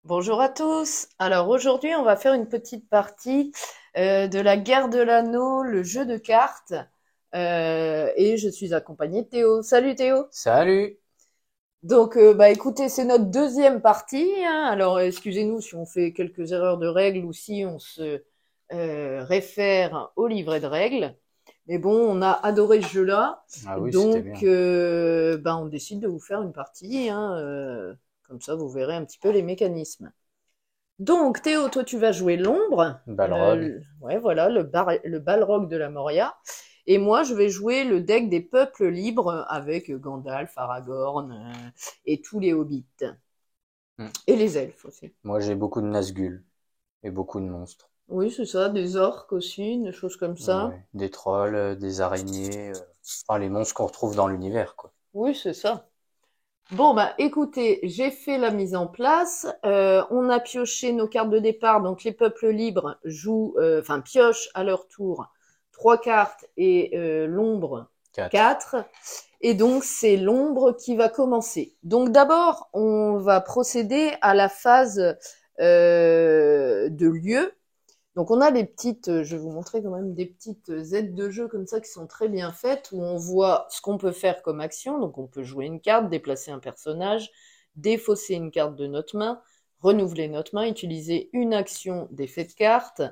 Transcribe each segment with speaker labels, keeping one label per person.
Speaker 1: Bonjour à tous. Alors aujourd'hui, on va faire une petite partie de la guerre de l'anneau, le jeu de cartes. Et je suis accompagnée de Théo. Salut Théo.
Speaker 2: Salut!
Speaker 1: Donc, écoutez, c'est notre deuxième partie, hein. Alors excusez-nous si on fait quelques erreurs de règles ou si on se réfère au livret de règles. Mais bon, on a adoré ce jeu-là,
Speaker 2: Ah oui, c'était
Speaker 1: donc
Speaker 2: bien.
Speaker 1: on décide de vous faire une partie, hein, comme ça vous verrez un petit peu les mécanismes. Donc, Théo, toi, tu vas jouer l'ombre.
Speaker 2: Balrog.
Speaker 1: Ouais, voilà, le Balrog de la Moria. Et moi, je vais jouer le deck des peuples libres avec Gandalf, Aragorn et tous les hobbits.
Speaker 2: Hmm.
Speaker 1: Et les elfes aussi.
Speaker 2: Moi, j'ai beaucoup de Nazgûl et beaucoup de monstres.
Speaker 1: Oui, c'est ça, des orques aussi, des choses comme ça.
Speaker 2: Ouais. Des trolls, des araignées, enfin les monstres qu'on retrouve dans l'univers, quoi.
Speaker 1: Oui, c'est ça. Bon, bah écoutez, j'ai fait la mise en place. On a pioché nos cartes de départ. Donc les peuples libres jouent, piochent à leur tour trois cartes et l'ombre
Speaker 2: 4.
Speaker 1: quatre. Et donc c'est l'ombre qui va commencer. Donc d'abord, on va procéder à la phase de lieu. Donc on a des petites, je vais vous montrer quand même des petites aides de jeu comme ça qui sont très bien faites, où on voit ce qu'on peut faire comme action. Donc on peut jouer une carte, déplacer un personnage, défausser une carte de notre main, renouveler notre main, utiliser une action d'effet de carte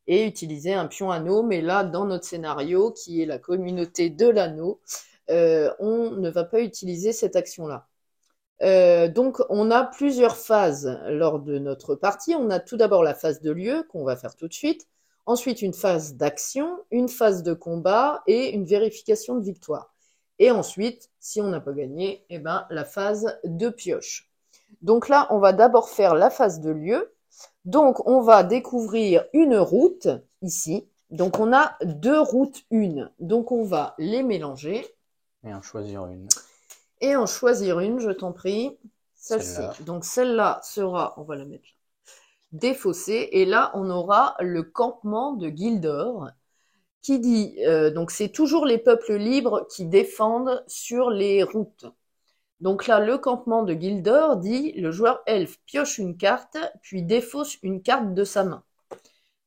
Speaker 1: et utiliser un pion anneau. Mais là, dans notre scénario, qui est la communauté de l'anneau, on ne va pas utiliser cette action-là. Donc, on a plusieurs phases lors de notre partie. On a tout d'abord la phase de lieu qu'on va faire tout de suite. Ensuite, une phase d'action, une phase de combat et une vérification de victoire. Et ensuite, si on n'a pas gagné, eh ben, la phase de pioche. Donc là, on va d'abord faire la phase de lieu. Donc, on va découvrir une route ici. Donc, on a deux routes une. Donc, on va les mélanger
Speaker 2: Et en choisir une.
Speaker 1: et en choisir une, je t'en prie. Celle-ci.
Speaker 2: Celle-là.
Speaker 1: Donc celle-là sera, on va la mettre là, défaussée. Et là, on aura le campement de Gildor qui dit, donc c'est toujours les peuples libres qui défendent sur les routes. Donc là, le campement de Gildor dit, le joueur elfe pioche une carte, puis défausse une carte de sa main.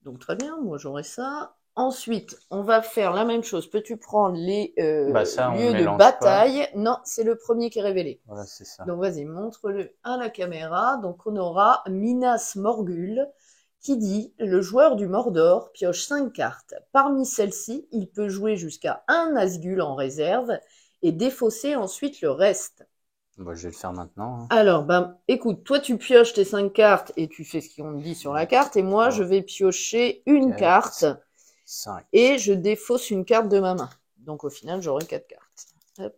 Speaker 1: Donc très bien, moi j'aurai ça. Ensuite, on va faire la même chose. Peux-tu prendre les
Speaker 2: Bah ça, on
Speaker 1: lieux de
Speaker 2: mélange pas.
Speaker 1: bataille? Non, c'est le premier qui est révélé.
Speaker 2: Voilà, c'est ça.
Speaker 1: Donc vas-y, montre-le à la caméra. Donc on aura Minas Morgul qui dit le joueur du Mordor pioche 5 cartes. Parmi celles-ci, il peut jouer jusqu'à un Nazgûl en réserve et défausser ensuite le reste.
Speaker 2: Bah, je vais le faire maintenant, hein.
Speaker 1: Alors, ben, écoute, toi tu pioches tes 5 cartes et tu fais ce qu'on te dit sur la
Speaker 2: 2,
Speaker 1: carte, et moi je
Speaker 2: 3,
Speaker 1: vais piocher une
Speaker 2: 4,
Speaker 1: carte
Speaker 2: 5.
Speaker 1: et je défausse une carte de ma main. Donc au final, j'aurai 4 cartes. Hop.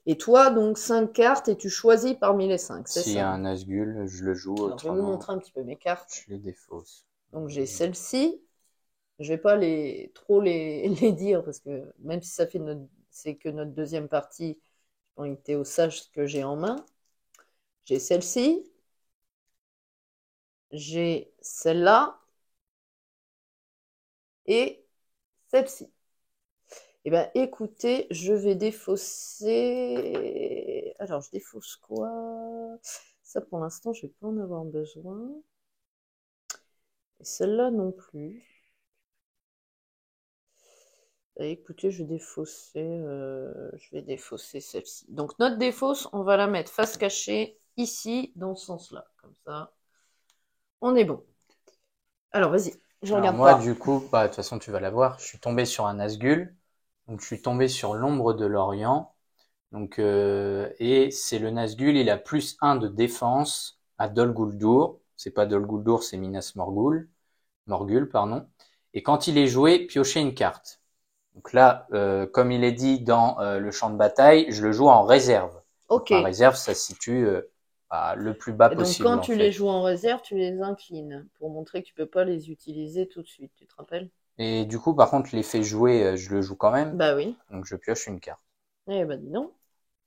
Speaker 1: Et toi, donc 5 cartes et tu choisis parmi les 5, c'est
Speaker 2: S'il y a
Speaker 1: ça?
Speaker 2: un Nazgûl, je le joue,
Speaker 1: Alors je vais vous
Speaker 2: autrement,
Speaker 1: montrer un petit peu mes cartes.
Speaker 2: je les défausse.
Speaker 1: Donc j'ai celle-ci. Je vais pas trop les dire parce que même si c'est que notre deuxième partie, on était au sage ce que j'ai en main. J'ai celle-ci. J'ai celle-là et celle-ci. Eh ben, écoutez, je vais défausser. Alors, je défausse quoi? Ça, pour l'instant, je vais pas en avoir besoin. Et celle-là non plus. Écoutez, je vais défausser celle-ci. Donc, notre défausse, on va la mettre face cachée ici, dans ce sens-là. Comme ça, on est bon. Alors, vas-y, je
Speaker 2: Alors
Speaker 1: regarde
Speaker 2: moi,
Speaker 1: pas.
Speaker 2: du coup, bah, de toute façon, tu vas la voir. Je suis tombé sur un Nazgûl. Donc je suis tombé sur l'ombre de l'Orient. Donc, et c'est le Nazgûl, il a plus un de défense à Dol Guldur. C'est pas Dol Guldur, c'est Minas Morgul. Morgul, pardon. Et quand il est joué, piochez une carte. Donc là, comme il est dit dans le champ de bataille, je le joue en réserve. Donc
Speaker 1: Ok.
Speaker 2: ma réserve, ça se situe le plus bas
Speaker 1: Et donc, quand
Speaker 2: possible en
Speaker 1: tu les
Speaker 2: fait.
Speaker 1: joues en réserve, tu les inclines pour montrer que tu peux pas les utiliser tout de suite. Tu te rappelles?
Speaker 2: Et du coup, par contre, l'effet joué, je le joue quand même.
Speaker 1: Bah oui.
Speaker 2: Donc je pioche une carte.
Speaker 1: Eh ben dis donc.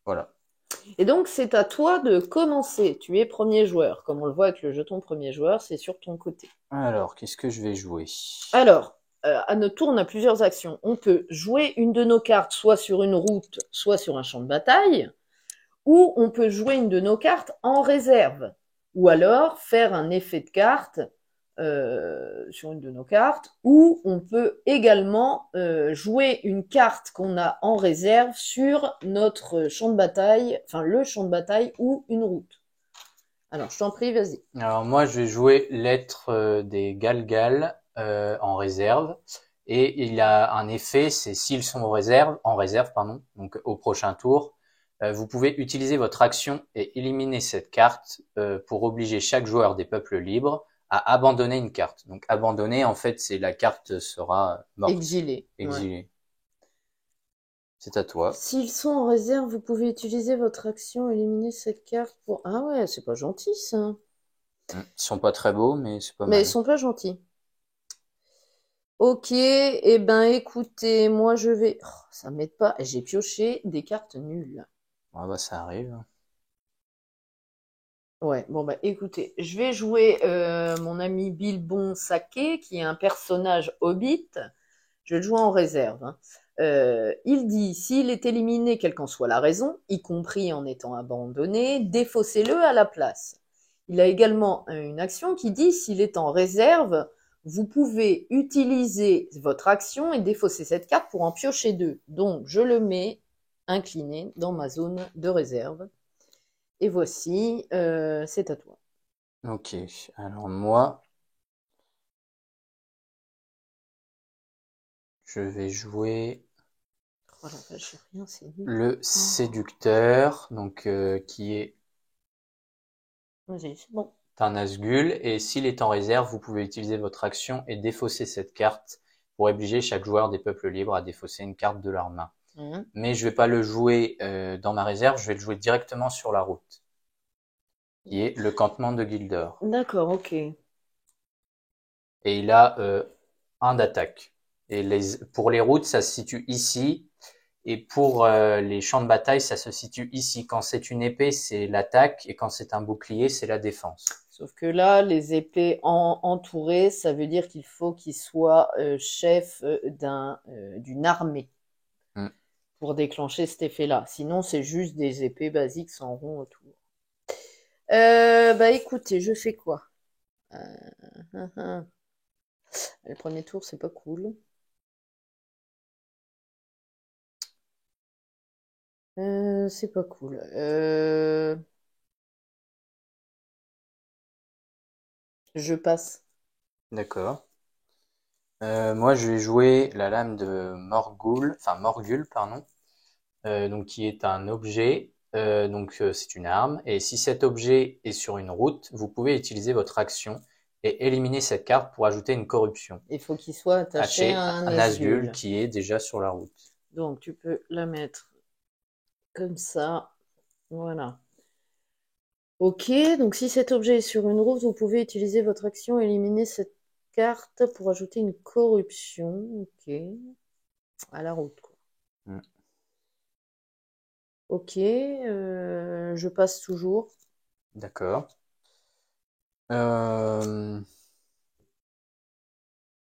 Speaker 2: Voilà.
Speaker 1: Et donc, c'est à toi de commencer. Tu es premier joueur. Comme on le voit avec le jeton premier joueur, c'est sur ton côté.
Speaker 2: Alors, qu'est-ce que je vais jouer?
Speaker 1: Alors, à notre tour, on a plusieurs actions. On peut jouer une de nos cartes soit sur une route, soit sur un champ de bataille, ou on peut jouer une de nos cartes en réserve. Ou alors faire un effet de carte sur une de nos cartes, ou on peut également jouer une carte qu'on a en réserve sur notre champ de bataille, enfin le champ de bataille ou une route. Alors, je t'en prie, vas-y.
Speaker 2: Alors moi, je vais jouer l'être des Galgal en réserve. Et il a un effet, c'est s'ils sont en réserve, pardon, donc au prochain tour, vous pouvez utiliser votre action et éliminer cette carte pour obliger chaque joueur des peuples libres à abandonner une carte. Donc abandonner, en fait, c'est la carte sera morte,
Speaker 1: Exilé.
Speaker 2: exilée.
Speaker 1: Ouais.
Speaker 2: C'est à toi.
Speaker 1: S'ils sont en réserve, vous pouvez utiliser votre action, éliminer cette carte pour... Ah ouais, c'est pas gentil, ça.
Speaker 2: Ils sont pas très beaux, mais c'est pas
Speaker 1: Mais ils
Speaker 2: mal.
Speaker 1: sont pas gentils. Ok, eh ben écoutez, moi je vais... Oh, ça m'aide pas. J'ai pioché des cartes nulles.
Speaker 2: Ouais, bah ça arrive.
Speaker 1: Ouais, bon bah écoutez, je vais jouer mon ami Bilbon Saké, qui est un personnage hobbit. Je vais le jouer en réserve, hein. Il dit, s'il est éliminé, quelle qu'en soit la raison, y compris en étant abandonné, défaussez-le à la place. Il a également une action qui dit, s'il est en réserve, vous pouvez utiliser votre action et défausser cette carte pour en piocher deux. Donc, je le mets incliné dans ma zone de réserve. Et voici, c'est à toi.
Speaker 2: Ok, alors moi, je vais jouer
Speaker 1: Oh la vache, j'ai rien, c'est nul.
Speaker 2: le
Speaker 1: Oh,
Speaker 2: séducteur, donc qui est
Speaker 1: vas-y, c'est bon.
Speaker 2: un Nazgûl, et s'il est en réserve, vous pouvez utiliser votre action et défausser cette carte pour obliger chaque joueur des peuples libres à défausser une carte de leur main. Mais je vais pas le jouer dans ma réserve, je vais le jouer directement sur la route, qui est le campement de Gildor.
Speaker 1: D'accord, ok.
Speaker 2: Et il a un d'attaque. Et pour les routes, ça se situe ici. Et pour les champs de bataille, ça se situe ici. Quand c'est une épée, c'est l'attaque. Et quand c'est un bouclier, c'est la défense.
Speaker 1: Sauf que là, les épées entourées, ça veut dire qu'il faut qu'il soit chef d'une armée
Speaker 2: Hmm.
Speaker 1: pour déclencher cet effet-là. Sinon, c'est juste des épées basiques sans rond autour. Bah écoutez, je fais quoi? Le premier tour, c'est pas cool. C'est pas cool. Je passe.
Speaker 2: D'accord. Moi, je vais jouer la lame de Morgul, pardon, donc qui est un objet. C'est une arme. Et si cet objet est sur une route, vous pouvez utiliser votre action et éliminer cette carte pour ajouter une corruption.
Speaker 1: Il faut qu'il soit attaché à un
Speaker 2: Nazgûl
Speaker 1: Nazgûl.
Speaker 2: qui est déjà sur la route.
Speaker 1: Donc, tu peux la mettre comme ça. Voilà. Ok, donc si cet objet est sur une route, vous pouvez utiliser votre action et éliminer cette carte pour ajouter une corruption. Ok, à la route, quoi.
Speaker 2: Mm.
Speaker 1: Ok, je passe toujours.
Speaker 2: D'accord.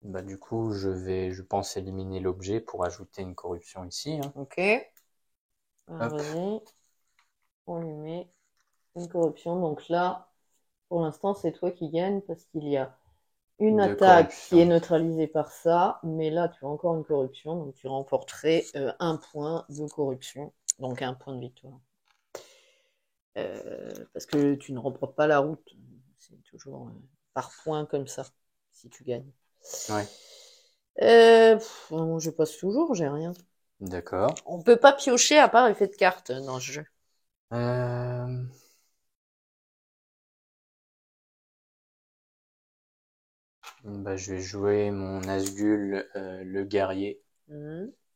Speaker 2: Bah, du coup, je pense, éliminer l'objet pour ajouter une corruption ici, hein.
Speaker 1: Ok, alors
Speaker 2: Hop.
Speaker 1: vas-y, on lui met une corruption. Donc là, pour l'instant, c'est toi qui gagne parce qu'il y a une
Speaker 2: De
Speaker 1: attaque qui est
Speaker 2: corruption.
Speaker 1: neutralisée par ça, mais là, tu as encore une corruption, donc tu remporterais un point de corruption, donc un point de victoire. Parce que tu ne remportes pas la route, c'est toujours par points comme ça, si tu gagnes.
Speaker 2: Ouais.
Speaker 1: Je passe toujours, j'ai rien.
Speaker 2: D'accord.
Speaker 1: On peut pas piocher à part effet de carte dans ce jeu.
Speaker 2: Euh, Bah, je vais jouer mon Nazgûl, le guerrier,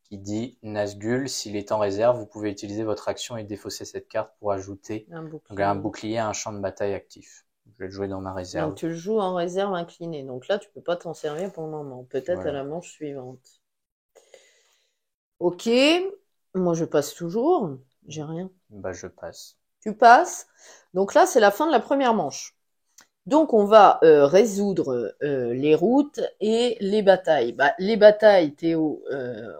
Speaker 2: qui dit Nazgûl, s'il est en réserve, vous pouvez utiliser votre action et défausser cette carte pour ajouter un bouclier à un champ de bataille actif. Je vais le jouer dans ma réserve.
Speaker 1: Donc tu le joues en réserve inclinée. Donc là, tu peux pas t'en servir pour le moment. Peut-être
Speaker 2: Voilà.
Speaker 1: à la manche suivante. Ok, moi je passe toujours. J'ai rien.
Speaker 2: Bah, je passe.
Speaker 1: Tu passes. Donc là, c'est la fin de la première manche. Donc on va résoudre les routes et les batailles. Bah, les batailles, Théo,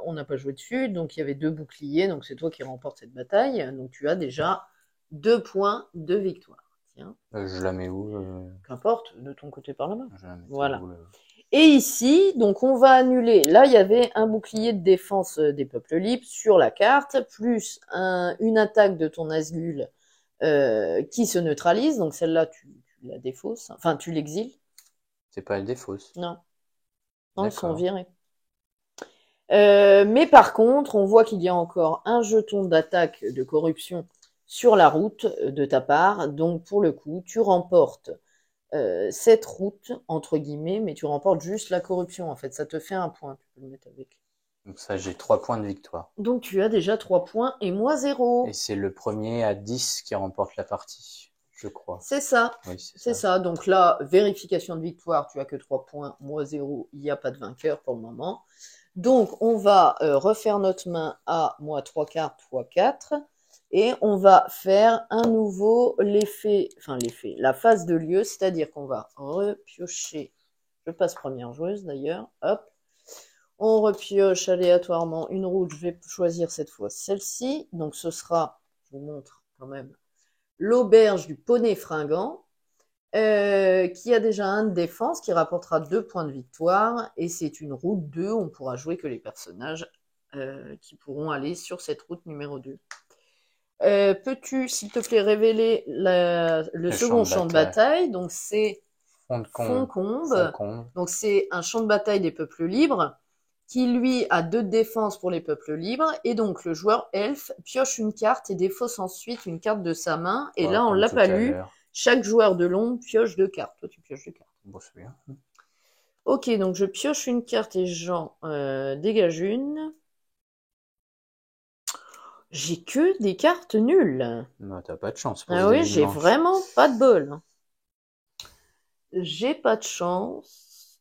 Speaker 1: on n'a pas joué dessus, donc il y avait deux boucliers, donc c'est toi qui remporte cette bataille. Donc tu as déjà 2 points de victoire. Tiens,
Speaker 2: Je la mets où
Speaker 1: qu'importe, de ton côté par la main.
Speaker 2: Je la mets
Speaker 1: Voilà.
Speaker 2: où, là
Speaker 1: Et ici, donc on va annuler. Là, il y avait un bouclier de défense des peuples libres sur la carte, plus une attaque de ton Nazgûl qui se neutralise. Donc celle-là, tu la défausses. Enfin, tu l'exiles.
Speaker 2: C'est pas elle défausse.
Speaker 1: Non. Non, ils sont
Speaker 2: D'accord.
Speaker 1: virés. Mais par contre, on voit qu'il y a encore un jeton d'attaque de corruption sur la route de ta part. Donc pour le coup, tu remportes cette route, entre guillemets, mais tu remportes juste la corruption, en fait. Ça te fait un point. Tu peux le mettre avec.
Speaker 2: Donc ça, j'ai 3 points de victoire.
Speaker 1: Donc tu as déjà 3 points et moi 0.
Speaker 2: Et c'est le premier à 10 qui remporte la partie, je crois.
Speaker 1: C'est ça.
Speaker 2: Oui,
Speaker 1: C'est ça. Donc là, vérification de victoire, tu as que 3 points, moi 0. Il n'y a pas de vainqueur pour le moment. Donc on va refaire notre main à moi 3 cartes x 4. Et on va faire un nouveau la phase de lieu, c'est-à-dire qu'on va repiocher. Je passe première joueuse d'ailleurs. Hop. On repioche aléatoirement une route. Je vais choisir cette fois celle-ci. Donc ce sera, je vous montre quand même, l'auberge du poney fringant, qui a déjà un de défense, qui rapportera 2 points de victoire. Et c'est une route 2. On pourra jouer que les personnages qui pourront aller sur cette route numéro 2. Peux-tu, s'il te plaît, révéler le second champ de bataille? Donc c'est Foncombe. Donc c'est un champ de bataille des peuples libres qui lui a 2 de défense pour les peuples libres. Et donc le joueur elfe pioche une carte et défausse ensuite une carte de sa main. Et là on l'a pas lu. Chaque joueur de l'ombre pioche 2 cartes. Toi tu pioches 2 cartes.
Speaker 2: Bon, c'est bien.
Speaker 1: Ok, donc je pioche une carte et j'en dégage une. J'ai que des cartes nulles.
Speaker 2: Non, t'as pas de chance.
Speaker 1: Ah oui, j'ai vraiment pas de bol. J'ai pas de chance.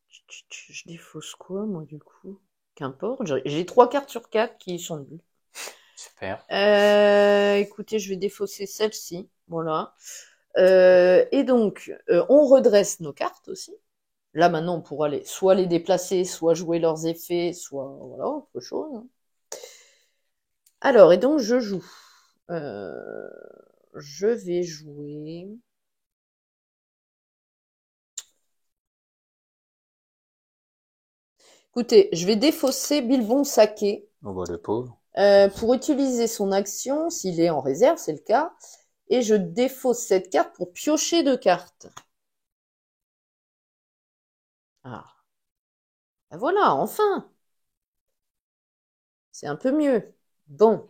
Speaker 1: Je défausse quoi, moi, du coup? Qu'importe. J'ai 3 cartes sur 4 qui sont nulles.
Speaker 2: Super.
Speaker 1: Écoutez, je vais défausser celle-ci. Voilà. Et donc, on redresse nos cartes aussi. Là, maintenant, on pourra soit les déplacer, soit jouer leurs effets, soit, voilà, autre chose. Alors, et donc, je joue. Je vais jouer... Écoutez, je vais défausser Bilbon Saké.
Speaker 2: On voit le pauvre.
Speaker 1: Pour utiliser son action, s'il est en réserve, c'est le cas. Et je défausse cette carte pour piocher 2 cartes. Ah. Ben voilà, enfin. C'est un peu mieux. Bon.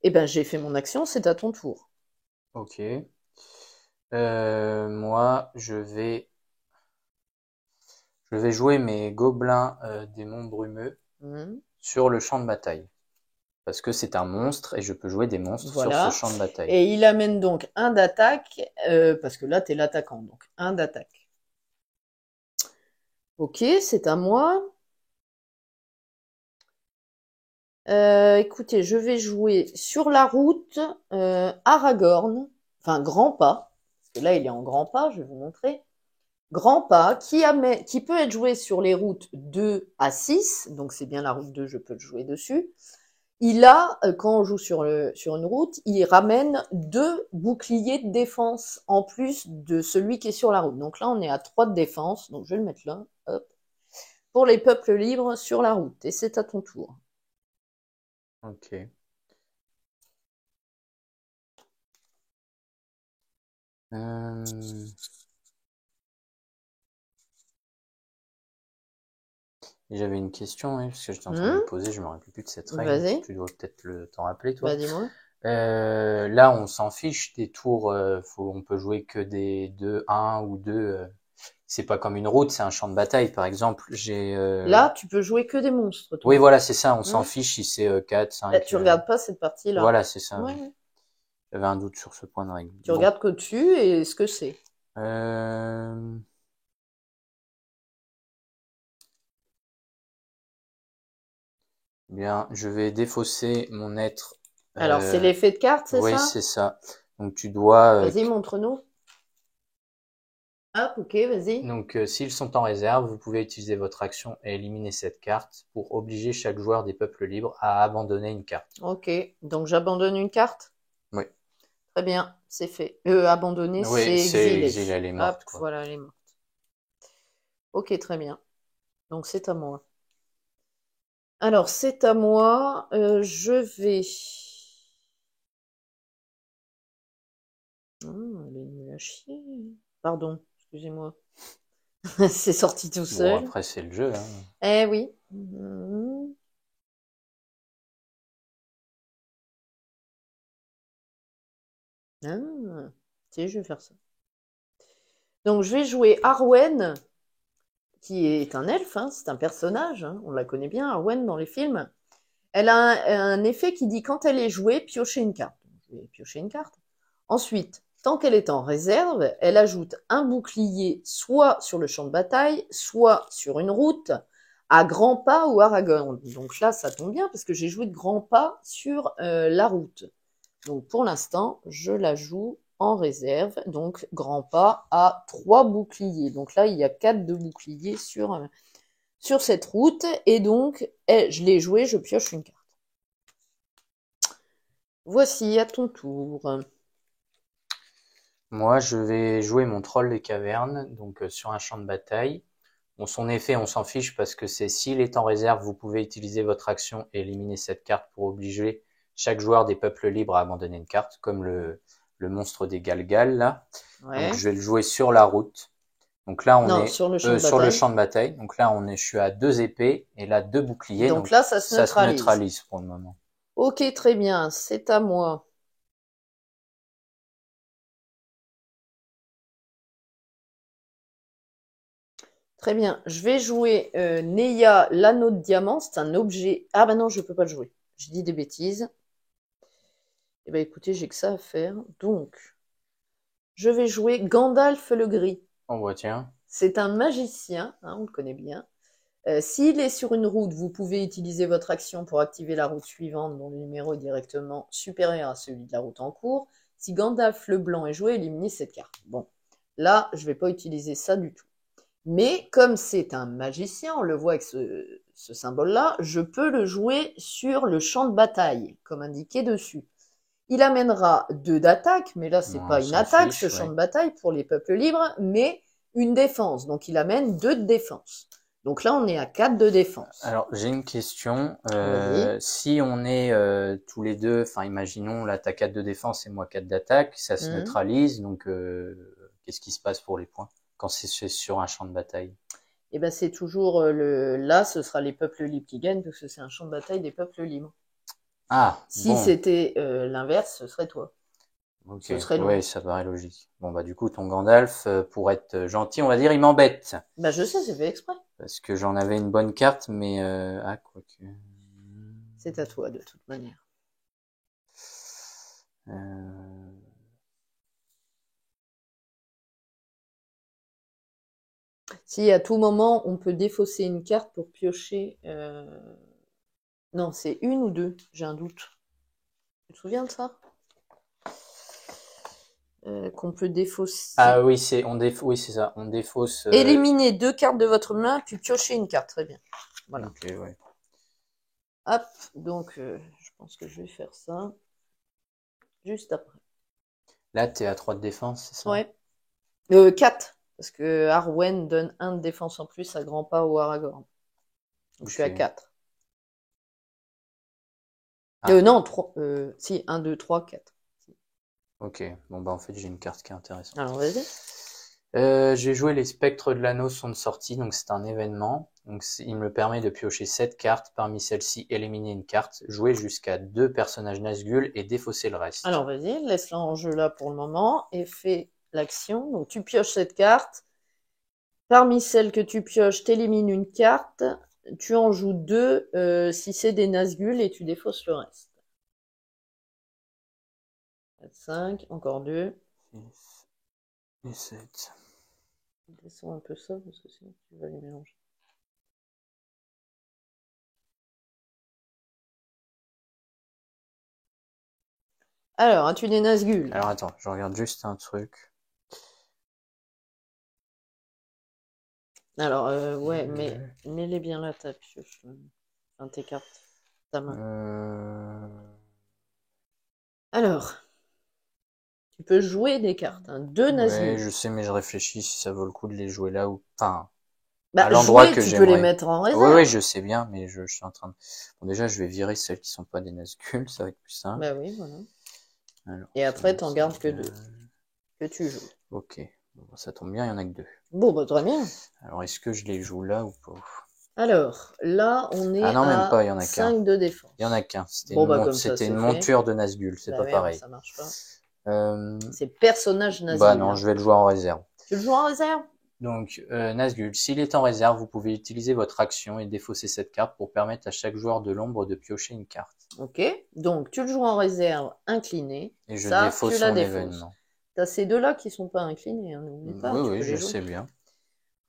Speaker 1: Eh ben, j'ai fait mon action, c'est à ton tour.
Speaker 2: Ok. Moi, je vais jouer mes gobelins démons brumeux sur le champ de bataille. Parce que c'est un monstre et je peux jouer des monstres sur ce champ de bataille.
Speaker 1: Et il amène donc un d'attaque, parce que là, tu es l'attaquant. Donc, un d'attaque. Ok, c'est à moi. Écoutez, je vais jouer sur la route Aragorn, enfin grand pas, parce que là il est en grand pas, je vais vous montrer. Grand pas qui peut être joué sur les routes 2 à 6, donc c'est bien la route 2, je peux le jouer dessus. Il a, quand on joue sur une route, il ramène 2 boucliers de défense en plus de celui qui est sur la route. Donc là on est à 3 de défense, donc je vais le mettre là, hop, pour les peuples libres sur la route, et c'est à ton tour.
Speaker 2: Ok. J'avais une question, oui, parce que j'étais en train de me poser, je me rappelle plus de cette règle.
Speaker 1: Vas-y.
Speaker 2: Tu dois peut-être t'en rappeler, toi.
Speaker 1: Bah, dis-moi.
Speaker 2: Là, on s'en fiche des tours. On peut jouer que des 2, 1 ou 2. C'est pas comme une route, c'est un champ de bataille, par exemple.
Speaker 1: Là, tu peux jouer que des monstres. Toi.
Speaker 2: Oui, voilà, c'est ça. On s'en fiche si c'est 4, 5.
Speaker 1: Bah, tu regardes pas cette partie-là.
Speaker 2: Voilà, c'est ça.
Speaker 1: Ouais.
Speaker 2: J'avais un doute sur ce point de règle.
Speaker 1: Tu regardes qu'au-dessus et ce que c'est.
Speaker 2: Bien, je vais défausser mon être.
Speaker 1: Alors, c'est l'effet de carte, c'est ça?
Speaker 2: Oui, c'est ça. Donc, tu dois...
Speaker 1: Vas-y, montre-nous. Hop, ok, vas-y.
Speaker 2: Donc, s'ils sont en réserve, vous pouvez utiliser votre action et éliminer cette carte pour obliger chaque joueur des peuples libres à abandonner une carte.
Speaker 1: Ok, donc j'abandonne une carte?
Speaker 2: Oui.
Speaker 1: Très bien, c'est fait. Abandonné,
Speaker 2: Oui,
Speaker 1: c'est
Speaker 2: c'est
Speaker 1: exilé.
Speaker 2: exilé, elle est morte,
Speaker 1: Hop,
Speaker 2: quoi.
Speaker 1: voilà, elle est morte. Ok, très bien. Donc c'est à moi. Alors c'est à moi. Je vais. Elle est nulle à chier. Pardon, excusez-moi. C'est sorti tout
Speaker 2: Bon,
Speaker 1: seul.
Speaker 2: après, c'est le jeu, hein.
Speaker 1: Eh oui. Ah, si, je vais faire ça. Donc je vais jouer Arwen, qui est un elfe, hein, c'est un personnage, hein, on la connaît bien, Arwen dans les films. Elle a un effet qui dit quand elle est jouée, piochez une carte. Je vais piocher une carte. Ensuite, tant qu'elle est en réserve, elle ajoute un bouclier soit sur le champ de bataille, soit sur une route, à grands pas ou Aragorn. Donc là, ça tombe bien parce que j'ai joué de grands pas sur la route. Donc pour l'instant, je la joue en réserve. Donc grand pas à 3 boucliers. Donc là, il y a 4 de boucliers sur cette route. Et donc, je l'ai joué, je pioche une carte. Voici, à ton tour.
Speaker 2: Moi, je vais jouer mon troll des cavernes, donc sur un champ de bataille. Bon, son effet, on s'en fiche parce que c'est s'il est en réserve, vous pouvez utiliser votre action et éliminer cette carte pour obliger chaque joueur des peuples libres à abandonner une carte, comme le monstre des Galgal, là.
Speaker 1: Ouais.
Speaker 2: Donc, je vais le jouer sur la route. Donc là, on
Speaker 1: Non,
Speaker 2: est
Speaker 1: sur le champ de
Speaker 2: sur le
Speaker 1: bataille.
Speaker 2: champ de bataille. Donc là, je suis à 2 épées et là 2 boucliers.
Speaker 1: Donc là, ça se
Speaker 2: ça se
Speaker 1: neutralise.
Speaker 2: neutralise pour le moment.
Speaker 1: Ok, très bien, c'est à moi. Très bien, je vais jouer Neya, l'anneau de diamant. C'est un objet. Ah bah non, je peux pas le jouer. Je dis des bêtises. Eh ben écoutez, j'ai que ça à faire. Donc, je vais jouer Gandalf le Gris.
Speaker 2: On voit, tiens.
Speaker 1: C'est un magicien, hein, on le connaît bien. S'il est sur une route, vous pouvez utiliser votre action pour activer la route suivante dont le numéro est directement supérieur à celui de la route en cours. Si Gandalf le blanc est joué, éliminez cette carte. Bon, là, je ne vais pas utiliser ça du tout. Mais comme c'est un magicien, on le voit avec ce symbole-là, je peux le jouer sur le champ de bataille, comme indiqué dessus. Il amènera 2 d'attaque, mais là, c'est pas une attaque, ce champ de bataille pour les peuples libres, mais une défense. Donc, il amène 2 de défense. Donc là, on est à 4 de défense.
Speaker 2: Alors, j'ai une question.
Speaker 1: Vas-y.
Speaker 2: Si on est tous les deux, enfin, imaginons, là, t'as 4 de défense et moi 4 d'attaque, ça se neutralise. Donc, qu'est-ce qui se passe pour les points quand c'est sur un champ de bataille?
Speaker 1: Eh ben, c'est toujours là, ce sera les peuples libres qui gagnent, parce que c'est un champ de bataille des peuples libres.
Speaker 2: Ah,
Speaker 1: Si
Speaker 2: bon.
Speaker 1: c'était l'inverse, ce serait toi.
Speaker 2: Ok,
Speaker 1: Ce serait
Speaker 2: ouais, ça paraît logique. Bon, bah, du coup, ton Gandalf, pour être gentil, on va dire, il m'embête.
Speaker 1: Bah, je sais, c'est fait exprès.
Speaker 2: Parce que j'en avais une bonne carte, mais quoique.
Speaker 1: C'est à toi, de toute manière. Si à tout moment, on peut défausser une carte pour piocher. Non, c'est une ou deux, j'ai un doute. Tu te souviens de ça? Qu'on peut défausser.
Speaker 2: Ah oui, oui, c'est ça. On défausse.
Speaker 1: Éliminez 2 cartes de votre main, puis piochez une carte. Très bien. Voilà.
Speaker 2: Ok, ouais.
Speaker 1: Hop, donc je pense que je vais faire ça juste après.
Speaker 2: Là, t'es à 3 de défense, c'est ça?
Speaker 1: Ouais. 4, parce que Arwen donne 1 de défense en plus à grands pas ou Aragorn. Donc je suis à 4. Non, 3. Si, 1, 2, 3, 4.
Speaker 2: Ok, bon bah en fait j'ai une carte qui est intéressante.
Speaker 1: Alors vas-y.
Speaker 2: J'ai joué les spectres de l'anneau sont de sortie, donc c'est un événement. Donc il me permet de piocher 7 cartes, parmi celles-ci éliminer une carte, jouer jusqu'à 2 personnages Nazgûl et défausser le reste.
Speaker 1: Alors vas-y, laisse-la en jeu là pour le moment et fais l'action. Donc tu pioches cette carte. Parmi celles que tu pioches, t'élimines une carte. Tu en joues 2 si c'est des Nazgûl et tu défausses le reste. 4, 5, encore 2.
Speaker 2: 6 et 7.
Speaker 1: Laissons un peu ça parce que sinon tu vas les mélanger. Alors, as-tu des Nazgûl?
Speaker 2: Alors attends, je regarde juste un truc.
Speaker 1: Alors, ouais, mais mets-les bien là, ta pioche. Enfin, tes cartes. Ta main. Alors. Tu peux jouer des cartes, hein, 2
Speaker 2: Ouais,
Speaker 1: Nazgûl.
Speaker 2: je sais, mais je réfléchis si ça vaut le coup de les jouer là ou enfin
Speaker 1: Bah,
Speaker 2: à l'endroit
Speaker 1: jouer,
Speaker 2: que
Speaker 1: tu peux les
Speaker 2: j'aimerais.
Speaker 1: mettre en
Speaker 2: Oui, oui,
Speaker 1: réserve.
Speaker 2: je sais bien, mais je suis en train de. Bon, déjà, je vais virer celles qui sont pas des Nazgûl, ça va être plus simple.
Speaker 1: Bah oui, voilà.
Speaker 2: Alors,
Speaker 1: Et après, t'en gardes que
Speaker 2: euh,
Speaker 1: 2 que tu joues.
Speaker 2: Ok, bon, ça tombe bien, il y en a que 2.
Speaker 1: Bon, bah très bien.
Speaker 2: Alors, est-ce que je les joue là ou pas?
Speaker 1: Alors, là, on
Speaker 2: Ah
Speaker 1: est
Speaker 2: non, même
Speaker 1: à
Speaker 2: pas, il y en a qu'un.
Speaker 1: 5 de
Speaker 2: Il y en a
Speaker 1: défense.
Speaker 2: qu'un.
Speaker 1: Bon, bah comme ça,
Speaker 2: C'était
Speaker 1: c'est
Speaker 2: une
Speaker 1: fait.
Speaker 2: monture de Nazgûl, c'est
Speaker 1: Bah
Speaker 2: pas
Speaker 1: merde,
Speaker 2: pareil.
Speaker 1: ça marche pas.
Speaker 2: Euh,
Speaker 1: C'est personnage
Speaker 2: Bah
Speaker 1: Nazgûl,
Speaker 2: non,
Speaker 1: hein.
Speaker 2: je vais le jouer en réserve.
Speaker 1: Tu le joues en réserve?
Speaker 2: Donc, Nazgûl, s'il est en réserve, vous pouvez utiliser votre action et défausser cette carte pour permettre à chaque joueur de l'ombre de piocher une carte.
Speaker 1: Ok. Donc, tu le joues en réserve incliné.
Speaker 2: Et je
Speaker 1: Ça,
Speaker 2: défausse
Speaker 1: tu la
Speaker 2: son
Speaker 1: défausses.
Speaker 2: événement.
Speaker 1: T'as ces deux-là qui sont pas inclinés, hein, n'oublie pas,
Speaker 2: Oui,
Speaker 1: tu
Speaker 2: oui,
Speaker 1: peux
Speaker 2: je
Speaker 1: les jouer.
Speaker 2: sais bien.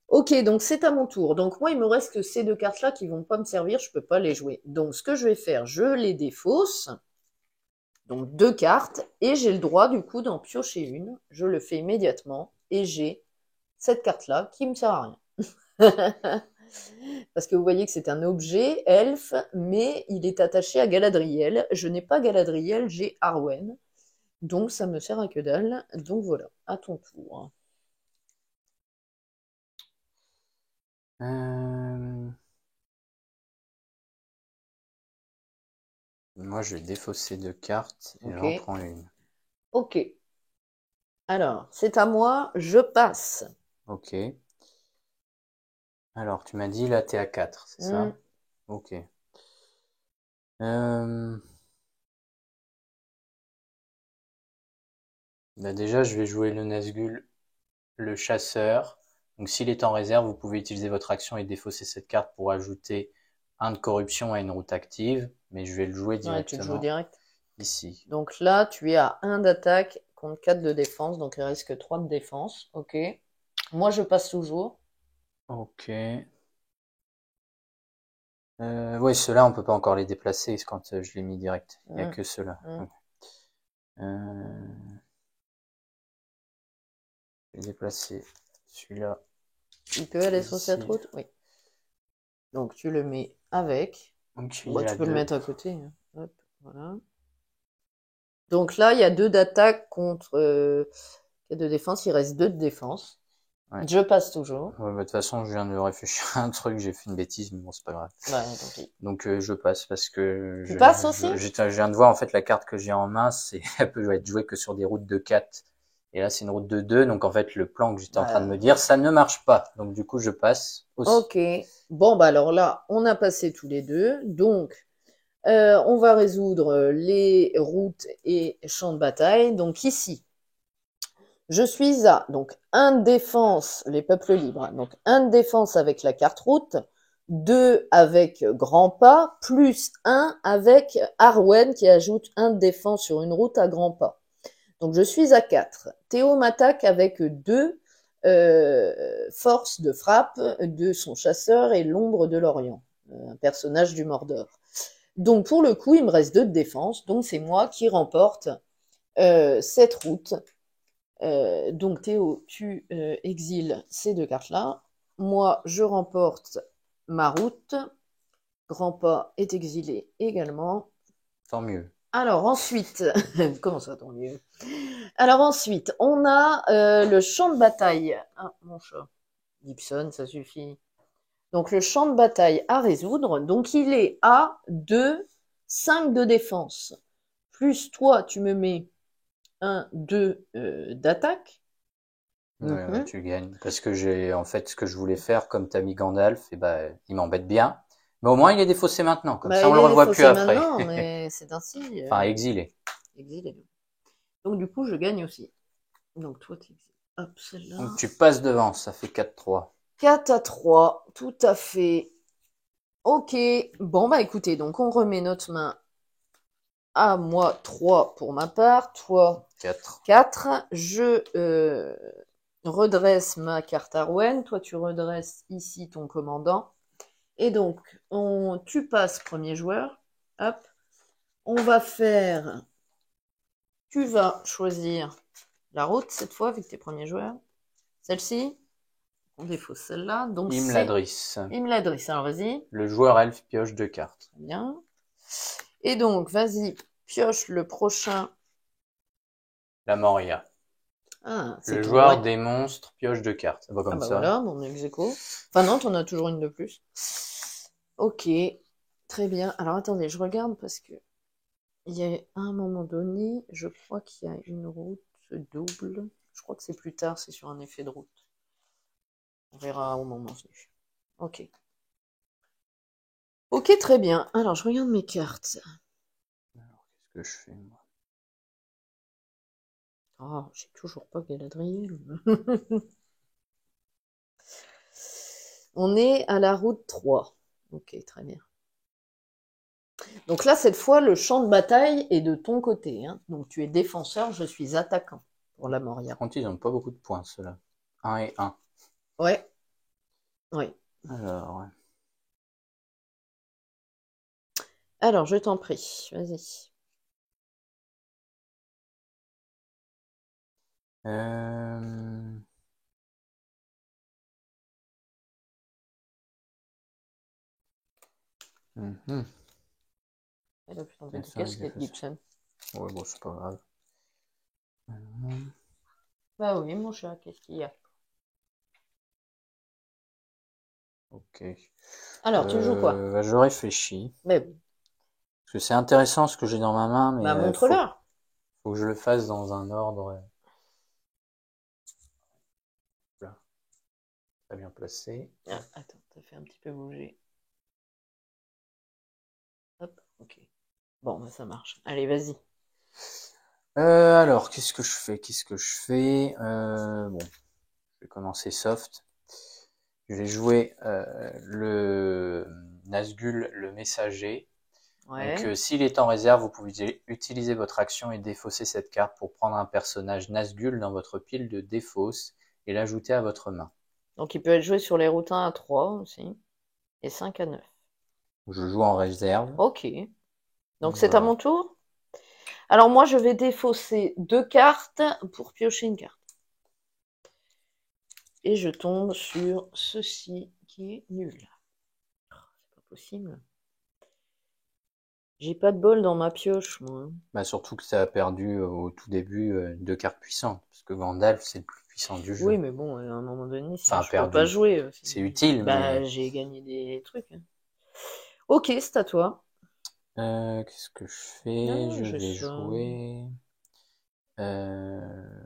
Speaker 1: Ok, donc c'est à mon tour. Donc moi, il me reste que ces deux cartes-là qui vont pas me servir, je peux pas les jouer. Donc ce que je vais faire, je les défausse. Donc 2 cartes, et j'ai le droit du coup d'en piocher une. Je le fais immédiatement, et j'ai cette carte-là qui me sert à rien. Parce que vous voyez que c'est un objet elfe, mais il est attaché à Galadriel. Je n'ai pas Galadriel, j'ai Arwen. Donc ça me sert à que dalle. Donc voilà, à ton tour.
Speaker 2: Euh, Moi, je vais défausser 2 cartes et
Speaker 1: Ok.
Speaker 2: j'en prends une.
Speaker 1: Ok. Alors, c'est à moi, je passe.
Speaker 2: Ok. Alors, tu m'as dit là, t'es à 4, c'est
Speaker 1: Hmm.
Speaker 2: ça? Ok. Euh, Bah déjà, je vais jouer le Nazgûl, le chasseur. Donc, s'il est en réserve, vous pouvez utiliser votre action et défausser cette carte pour ajouter un de corruption à une route active. Mais je vais le jouer
Speaker 1: Ouais, tu le joues
Speaker 2: directement
Speaker 1: direct.
Speaker 2: ici.
Speaker 1: Donc là, tu es à 1 d'attaque contre 4 de défense, donc il reste que 3 de défense. Ok. Moi, je passe toujours.
Speaker 2: Ok. Oui, ceux-là, on peut pas encore les déplacer quand je les mis direct. Il y a
Speaker 1: Hmm.
Speaker 2: que ceux-là.
Speaker 1: Hmm.
Speaker 2: Ok. Euh, je vais déplacer celui-là
Speaker 1: Il peut aller sur cette
Speaker 2: ici.
Speaker 1: route? Oui. Donc tu le mets avec.
Speaker 2: Donc, il
Speaker 1: Bon,
Speaker 2: est
Speaker 1: tu
Speaker 2: à
Speaker 1: peux le
Speaker 2: 2.
Speaker 1: mettre à côté, hein. Hop, voilà. Donc là, il y a 2 d'attaque contre 4 de défense. Il reste 2 de défense.
Speaker 2: Ouais.
Speaker 1: Je passe toujours.
Speaker 2: Ouais, bah, de toute façon, je viens de réfléchir à un truc, j'ai fait une bêtise, mais bon, c'est pas grave.
Speaker 1: Ouais, tant pis.
Speaker 2: Donc, je passe parce que
Speaker 1: Tu passes aussi?
Speaker 2: je viens de voir, en fait, la carte que j'ai en main, elle peut être jouée que sur des routes de 4. Et là, c'est une route de 2, donc en fait, le plan que j'étais en train de me dire, ça ne marche pas. Donc, du coup, je passe aussi.
Speaker 1: Ok. Bon, bah alors là, on a passé tous les deux. Donc, on va résoudre les routes et champs de bataille. Donc ici, je suis à donc 1 de défense, les peuples libres. Donc 1 de défense avec la carte route, 2 avec grand pas, plus 1 avec Arwen qui ajoute 1 de défense sur une route à grand pas. Donc je suis à 4. Théo m'attaque avec 2 forces de frappe de son chasseur et l'ombre de l'Orient, un personnage du Mordor. Donc pour le coup, il me reste 2 de défense, donc c'est moi qui remporte cette route. Donc Théo, tu exiles ces 2 cartes-là. Moi, je remporte ma route. Grand pas est exilé également.
Speaker 2: Tant mieux.
Speaker 1: Alors ensuite, comment ça tant mieux? Alors ensuite, on a le champ de bataille. Ah, mon chat. Gibson, ça suffit. Donc le champ de bataille à résoudre. Donc il est à 2, 5 de défense. Plus toi, tu me mets 1, 2 d'attaque.
Speaker 2: Ouais, bah,
Speaker 1: Mhm.
Speaker 2: tu gagnes. Parce que en fait, ce que je voulais faire, comme t'as mis Gandalf, et bah, il m'embête bien. Mais au moins, il est défaussé maintenant. Comme
Speaker 1: Bah,
Speaker 2: ça, on
Speaker 1: il
Speaker 2: le
Speaker 1: est
Speaker 2: revoit plus
Speaker 1: défaussé
Speaker 2: après.
Speaker 1: maintenant, mais c'est ainsi.
Speaker 2: Enfin, exilé.
Speaker 1: Exilé. Donc du coup, je gagne aussi. Donc toi, tu exiles. Hop, celle-là.
Speaker 2: Donc, tu passes devant, ça fait 4-3.
Speaker 1: 4 à 3, tout à fait. Ok, bon bah écoutez, donc on remet notre main à moi 3 pour ma part, toi
Speaker 2: 4.
Speaker 1: 4. Je redresse ma carte Arwen, toi tu redresses ici ton commandant. Et donc, tu passes premier joueur. Hop, on va faire. Tu vas choisir la route cette fois, vu que t'es premier joueur. Celle-ci, on défausse celle-là. Donc c'est
Speaker 2: Imladris.
Speaker 1: Imladris. Alors vas-y.
Speaker 2: Le joueur elfe pioche 2 cartes.
Speaker 1: Très bien. Et donc, vas-y, pioche le prochain.
Speaker 2: la Moria.
Speaker 1: Ah, c'est
Speaker 2: Le
Speaker 1: ton
Speaker 2: joueur
Speaker 1: vrai.
Speaker 2: des monstres pioche de cartes. Pas
Speaker 1: Ah
Speaker 2: comme
Speaker 1: bah
Speaker 2: ça.
Speaker 1: voilà, mon ex-aequo. Enfin non, t'en as toujours une de plus. Ok, très bien. Alors attendez, je regarde parce que il y a un moment donné, je crois qu'il y a une route double. Je crois que c'est plus tard, c'est sur un effet de route. On verra au moment venu. Ok. Ok, très bien. Alors, je regarde mes cartes.
Speaker 2: Alors, qu'est-ce que je fais, moi?
Speaker 1: Oh, j'ai toujours pas Galadriel. On est à la route 3. Ok, très bien. Donc là, cette fois, le champ de bataille est de ton côté, hein. Donc tu es défenseur, je suis attaquant pour la Moria.
Speaker 2: Par contre, ils n'ont pas beaucoup de points, ceux-là. 1 et 1.
Speaker 1: Ouais, oui.
Speaker 2: Alors, ouais.
Speaker 1: Alors, je t'en prie, vas-y.
Speaker 2: Euh... mhm.
Speaker 1: Elle a pu tomber de
Speaker 2: Dessin et
Speaker 1: casquette,
Speaker 2: défaussé.
Speaker 1: Gibson.
Speaker 2: Ouais, bon, c'est pas grave.
Speaker 1: Bah oui, mon chat, qu'est-ce qu'il y a?
Speaker 2: Ok.
Speaker 1: Alors, tu joues quoi?
Speaker 2: Bah, je réfléchis.
Speaker 1: Mais oui.
Speaker 2: Parce que c'est intéressant ce que j'ai dans ma main,
Speaker 1: Bah,
Speaker 2: mais
Speaker 1: montre-leur.
Speaker 2: faut que je le fasse dans un ordre. Là, pas bien placé.
Speaker 1: Ah, attends, t'as fait un petit peu bouger. Hop, ok. Bon, bah, ça marche. Allez, vas-y.
Speaker 2: Alors, qu'est-ce que je fais? Qu'est-ce que je fais? Bon, je vais commencer soft. Je vais jouer le Nazgûl, le messager. Donc,
Speaker 1: Ouais.
Speaker 2: s'il est en réserve, vous pouvez utiliser votre action et défausser cette carte pour prendre un personnage Nazgûl dans votre pile de défausse et l'ajouter à votre main.
Speaker 1: Donc, il peut être joué sur les routes 1 à 3 aussi. Et 5 à 9.
Speaker 2: Je joue en réserve.
Speaker 1: Ok. Donc, c'est à
Speaker 2: Voilà.
Speaker 1: mon tour. Alors, moi, je vais défausser 2 cartes pour piocher une carte. Et je tombe sur ceci qui est nul. C'est pas possible. J'ai pas de bol dans ma pioche, moi.
Speaker 2: Bah, surtout que ça a perdu au tout début deux cartes puissantes. Parce que Gandalf, c'est le plus puissant du jeu.
Speaker 1: Oui, mais bon, à un moment donné, sinon
Speaker 2: Enfin,
Speaker 1: je peux pas
Speaker 2: perdu.
Speaker 1: jouer.
Speaker 2: C'est utile,
Speaker 1: Bah,
Speaker 2: mais...
Speaker 1: j'ai gagné des trucs, hein. Ok, c'est à toi.
Speaker 2: Qu'est-ce que je fais?
Speaker 1: Ah,
Speaker 2: Je
Speaker 1: je
Speaker 2: vais
Speaker 1: sens.
Speaker 2: jouer... Euh,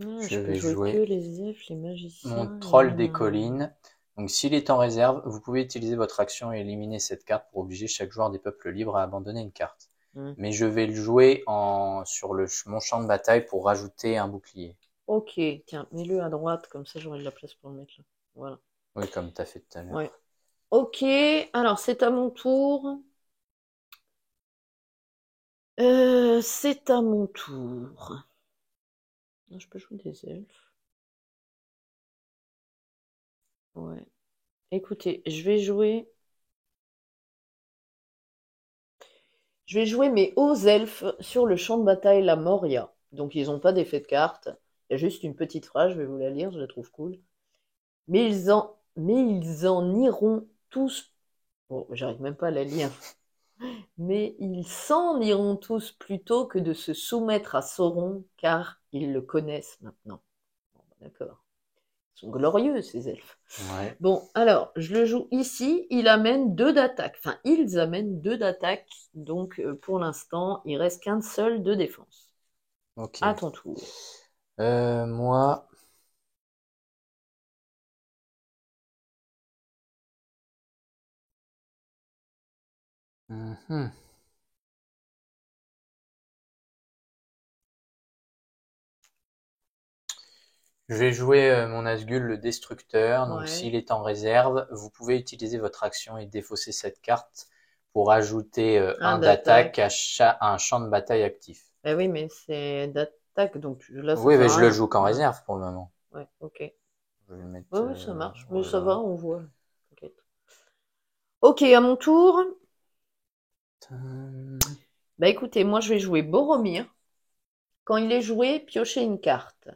Speaker 1: Ah,
Speaker 2: je
Speaker 1: je peux
Speaker 2: vais
Speaker 1: jouer que
Speaker 2: jouer
Speaker 1: les elfes, les
Speaker 2: mon
Speaker 1: magiciens et
Speaker 2: troll des
Speaker 1: nains.
Speaker 2: collines. Donc s'il est en réserve, vous pouvez utiliser votre action et éliminer cette carte pour obliger chaque joueur des peuples libres à abandonner une carte.
Speaker 1: Hmm.
Speaker 2: Mais je vais le jouer sur mon champ de bataille pour rajouter un bouclier.
Speaker 1: Ok, tiens, mets-le à droite, comme ça j'aurai de la place pour le mettre là. Voilà.
Speaker 2: Oui, comme tu as fait tout à
Speaker 1: Ouais.
Speaker 2: l'heure.
Speaker 1: Ok, alors c'est à mon tour. C'est à mon tour. Non, je peux jouer des elfes. Ouais. Écoutez, je vais jouer mes hauts elfes sur le champ de bataille la Moria. Donc ils n'ont pas d'effet de carte. Il y a juste une petite phrase, je vais vous la lire, je la trouve cool. Mais ils en iront tous. Bon, j'arrive même pas à la lire. Mais ils s'en iront tous plutôt que de se soumettre à Sauron, car ils le connaissent maintenant. Bon, d'accord. Ils sont glorieux, ces elfes.
Speaker 2: Ouais.
Speaker 1: Bon, alors, je le joue ici. Il amène 2 d'attaque. Enfin, ils amènent 2 d'attaque. Donc, pour l'instant, il reste qu'un seul de défense.
Speaker 2: Ok.
Speaker 1: À ton tour.
Speaker 2: Moi, mhm. Je vais jouer mon Nazgûl le Destructeur. Donc
Speaker 1: Ouais.
Speaker 2: s'il est en réserve, vous pouvez utiliser votre action et défausser cette carte pour ajouter
Speaker 1: Un
Speaker 2: un d'attaque
Speaker 1: d'attaque.
Speaker 2: à un champ de bataille actif.
Speaker 1: Ben oui, mais c'est d'attaque, donc là, ça
Speaker 2: Oui,
Speaker 1: sert
Speaker 2: mais
Speaker 1: à
Speaker 2: je le
Speaker 1: rien.
Speaker 2: joue qu'en
Speaker 1: Ouais,
Speaker 2: réserve pour le moment.
Speaker 1: ouais, ok.
Speaker 2: Je vais le
Speaker 1: Ouais,
Speaker 2: mettre,
Speaker 1: ouais, ça marche. Mais ça va,
Speaker 2: voilà.
Speaker 1: on voit. T'inquiète. Ok, à mon tour. Bah écoutez, moi, je vais jouer Boromir. Quand il est joué, piochez une carte.